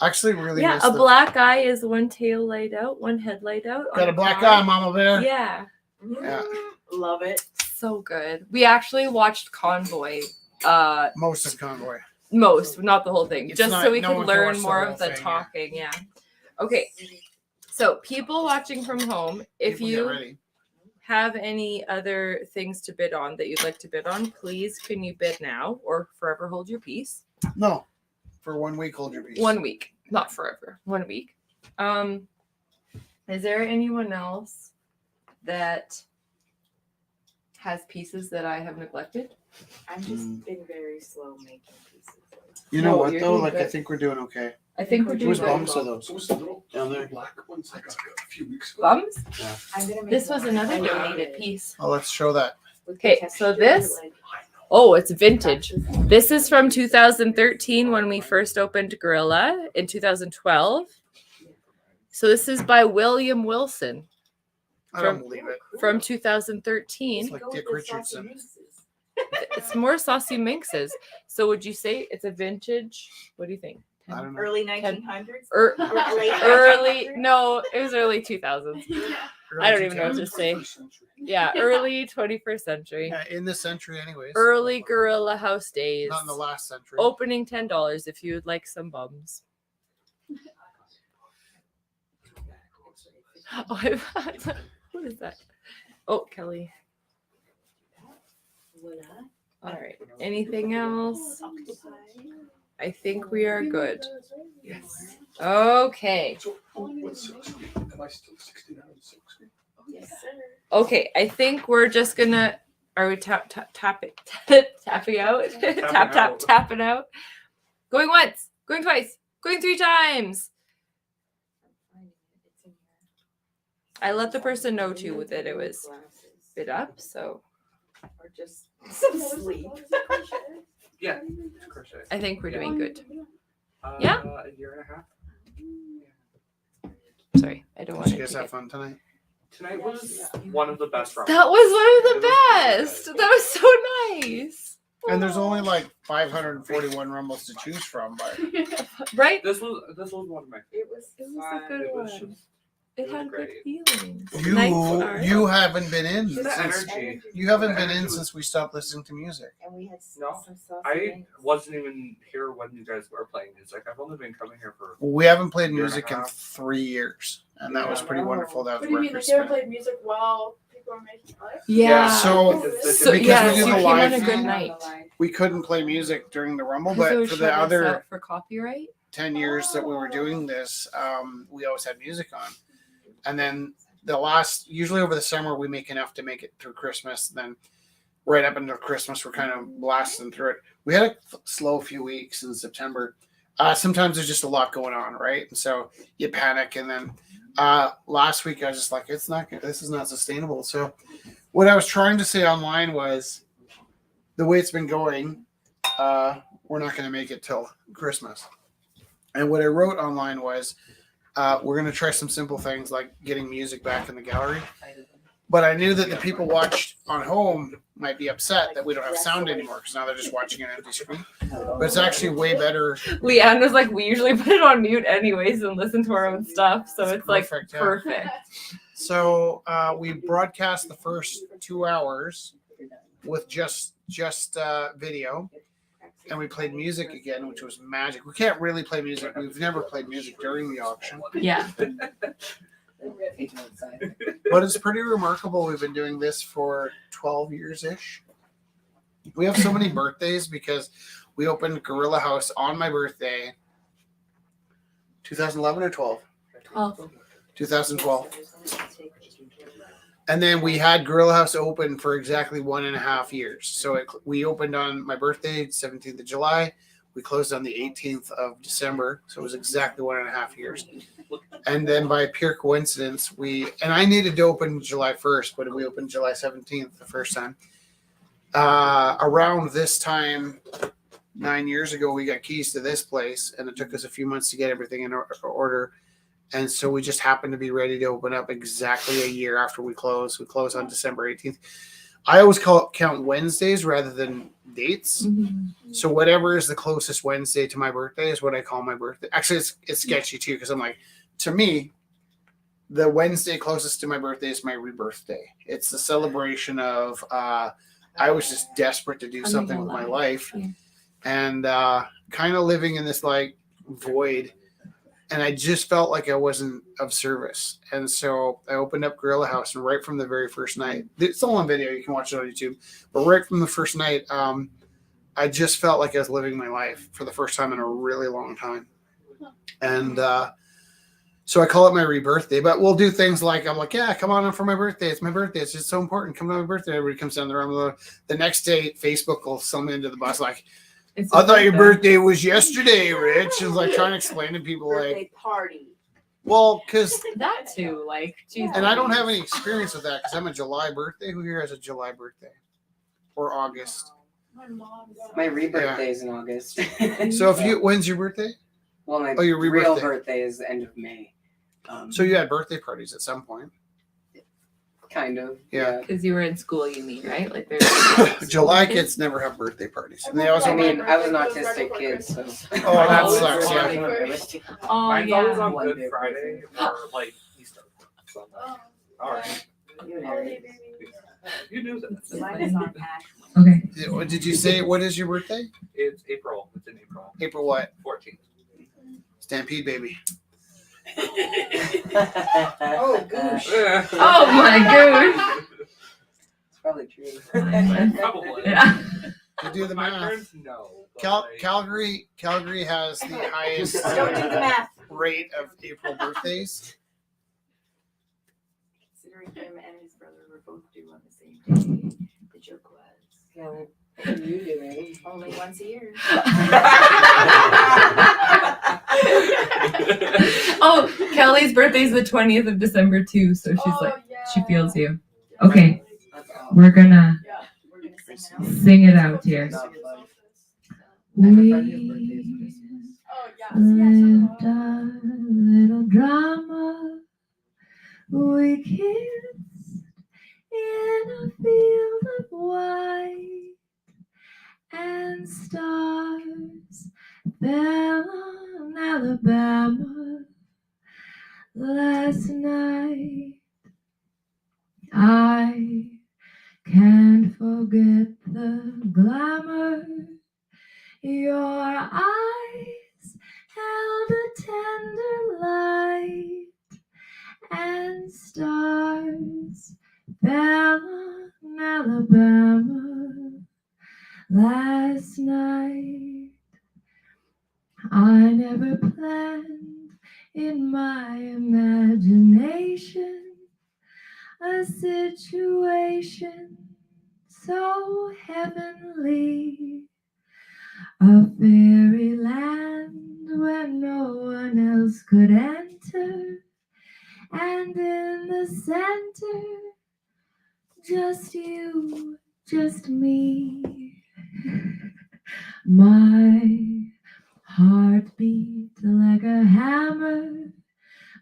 B: actually really
A: Yeah,
B: miss
A: a
B: the-
A: black eye is one tail light out, one headlight out. on
B: got a black
A: car.
B: eye, Mama Bear.
A: Yeah,
B: Yeah.
I: Love it.
A: so good. We actually watched Convoy.
B: Most of Convoy.
A: Most, not the whole thing,
B: It's
A: just
B: not-
A: so we
B: no
A: could
B: one can
A: learn
B: watch the
A: more
B: whole
A: of the
B: thing, yeah.
A: talking. Yeah. Okay. So people watching from home, if
B: People get
A: you
B: ready.
A: have any other things to bid on that you'd like to bid on, please can you bid now or forever hold your peace?
B: No, for 1 week, hold your peace.
A: 1 week, not forever. 1 week. Is there anyone else that has pieces that I have neglected?
I: I've just been very slow making pieces.
B: You know
A: No,
B: what
A: you're
B: though?
A: doing
B: Like I
A: good.
B: think we're doing okay.
A: I think we're doing
B: Who's
A: good.
B: bums are those?
C: Those little
B: Down there.
C: black ones I got a few weeks ago.
A: Bums?
I: I'm gonna make
A: This was
I: one.
A: another
I: I love
A: donated
I: it.
A: piece.
B: Oh, let's show that.
I: With the
A: Okay,
I: texture,
A: so this-
I: like-
A: Oh, it's vintage. This is from 2013 when we first opened Gorilla in 2012. So this is by William Wilson
B: I don't believe it.
A: from
B: It's
A: 2013.
B: like
I: Go
B: Dick
I: with the saucy
B: Richardson.
I: mixes.
A: It's more saucy minxes. So would you say it's a vintage? What do you think?
B: I don't know.
I: Early 1900s.
A: Er-
I: Or late
A: Early,
I: 1900s?
A: no, it was early 2000s. I don't even know what to say. Yeah, early 21st century.
B: Yeah, in this century, anyways.
A: Early Gorilla House days.
B: Not in the last century.
A: Opening $10 if you would like some bums. Oh, what is that? Oh, Kelly. All right. Anything else? I think we are good.
C: Yes.
A: Okay.
C: So, what's silkscreen? Am I still 69 on silkscreen?
I: Yes, sir.
A: Okay. I think we're just gonna. Are we tapping out? Tapping out. Going once. Going twice. Going 3 times. I let the person know too that it was bid up. So
I: Or just some sleep.
H: Yeah, crochet.
A: I think we're doing good.
H: A year and a half.
A: Sorry, I don't want
B: Did
A: to.
B: you guys have fun tonight?
H: Tonight was one of the best rounds.
A: That was one of the
H: It was
A: best.
H: really
A: That was so nice.
B: And there's only like 541 rumbles to choose from, but
A: Right?
H: This was one of my.
I: It was
A: It was
I: fun.
A: a good
H: It was
A: one.
H: just
A: It
H: was
A: had good
H: great.
A: feelings. Nice art.
B: you haven't been in
H: The
B: since
H: energy.
B: you haven't been in since we stopped listening to music.
I: And we had
H: No,
I: some saucy
H: I
I: things.
H: wasn't even here when you guys were playing music. I've only been coming here for.
B: We haven't played
H: Year and a
B: music in
H: half.
B: 3 years, and that was
H: Yeah.
B: pretty wonderful. That
F: What
B: was
F: do you
B: worth
F: mean?
B: your
F: Like you ever
B: spend.
F: played music while people are making art?
A: Yeah.
B: So
A: So
B: because
A: yeah,
B: we do
A: so
B: the
A: you came
B: live
A: on a good
B: feed,
A: night.
B: we couldn't play music during the rumble,
A: Because it
B: but
A: would
B: for
A: shut
B: the
A: us
B: other
A: out for copyright.
B: 10 years that we were doing this, we always had music on. And then usually over the summer, we make enough to make it through Christmas. Then right up until Christmas, we're kind of blasting through it. We had a slow few weeks in September. Sometimes there's just a lot going on, right? And so you panic. And then last week, I was just like, this is not sustainable. So what I was trying to say online was the way it's been going, we're not going to make it till Christmas. And what I wrote online was, we're going to try some simple things like getting music back in the gallery. But I knew that the people watched on home might be upset that we don't have sound anymore because now they're just watching an empty screen. But it's actually way better.
A: Leanne was like, we usually put it on mute anyways and listen to our own stuff, so it's like
B: Perfect, yeah.
A: perfect.
B: So we broadcast the first 2 hours with just video, and we played music again, which was magic. We can't really play music. We've never played music during the auction,
A: Yeah.
B: but it's pretty remarkable. We've been doing this for 12 years ish. We have so many birthdays because we opened Gorilla House on my birthday, 2011 or 12. 2012. And then we had Gorilla House open for exactly 1.5 years. So we opened on my birthday, 17th of July. We closed on the 18th of December. So it was exactly 1.5 years. And then by pure coincidence, I needed to open July 1st, but we opened July 17th the first time. Around this time, 9 years ago, we got keys to this place, and it took us a few months to get everything in order. And so we just happened to be ready to open up exactly a year after we closed. We closed on December 18th. I always count Wednesdays rather than dates.
A: Mm-hmm.
B: So whatever is the closest Wednesday to my birthday is what I call my birthday. Actually, it's sketchy too, because I'm like, to me, the Wednesday closest to my birthday is my rebirth day. It's the celebration of I was just desperate to do something with my life, and kind of living in this like void. And I just felt like I wasn't of service. And so I opened up Gorilla House, and right from the very first night, it's all on video, you can watch it on YouTube, but right from the first night, I just felt like I was living my life for the first time in a really long time. And so I call it my rebirth day, but we'll do things like, I'm like, yeah, come on in for my birthday. It's my birthday. It's just so important. Come to my birthday. Everybody comes down the room. The next day, Facebook will sell me into the bus like, I thought your birthday was yesterday, Rich. And like trying to explain to people like
I: party.
B: Well, because
A: that too, like, geez.
B: And I don't have any experience with that because I'm a July birthday. Who here has a July birthday or August?
K: My rebirthday is in August.
B: So when's your birthday?
K: Well, my
B: your
K: real
B: rebirthday.
K: birthday is the end of May.
B: So you had birthday parties at some point.
K: Kind of.
B: Yeah.
A: Because you were in school, you mean, right? Like there's
B: July kids never have birthday parties. And they also
K: I mean, I was an autistic kid, so.
B: Oh, that sucks, yeah.
A: Oh,
H: Mine's
A: yeah.
H: always on Good Friday or like Easter. So, all right. You knew that.
I: Mine is on Ash.
A: Okay.
B: Did you say what is your birthday?
H: It's April. It's in April.
B: April what?
H: 14th.
B: Stampede baby.
I: Oh, goose.
A: Oh my gosh.
K: It's probably true.
H: Probably.
A: Yeah.
B: You do the
H: My
B: math.
H: parents know. but, like,
B: Calgary has the highest
I: Don't do the math.
B: rate of April birthdays.
D: Considering him and his brother were both due on the same day, the joke was
K: Yeah, what are you doing?
D: only once a year.
A: Oh, Kelly's birthday's the 20th of December too, so she's like, she feels you. Okay,
K: That's
A: we're gonna
D: We're gonna sing it out.
A: sing it out here.
K: not fun.
A: We
K: My friend's birthday is Christmas.
D: Oh, yeah.
A: lived a little drama. We kissed in a field of white, and stars fell on Alabama last night. I can't forget the glamour. Your eyes held a tender light, and stars fell on Alabama last night. I never planned in my imagination a situation so heavenly, a fairyland where no one else could enter, and in the center, just you, just me. My heart beat like a hammer,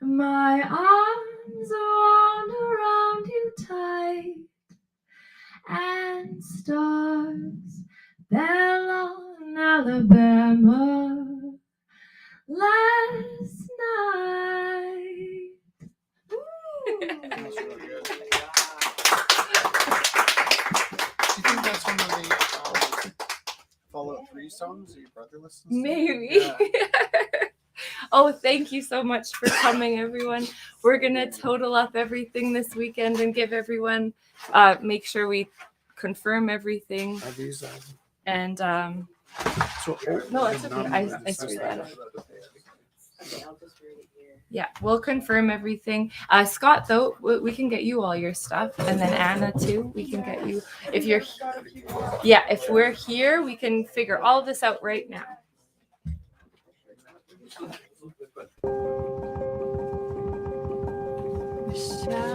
A: my arms wound around you tight and stars, Bellon, Alabama, last night.
B: That's really good. Do you think that's one of the Fallout 3 songs that your brother listens to?
A: Maybe.
B: Yeah.
A: Oh, thank you so much for coming, everyone. We're gonna total up everything this weekend and give everyone, make sure we confirm everything.
B: Are these,
A: And
B: so,
A: no, it's okay. I screwed that up.
K: Okay, I'll just read it here.
A: Yeah, we'll confirm everything. Scott, though, we can get you all your stuff, and then Anna too. We can get you if you're. Yeah, if we're here, we can figure all this out right now. Shall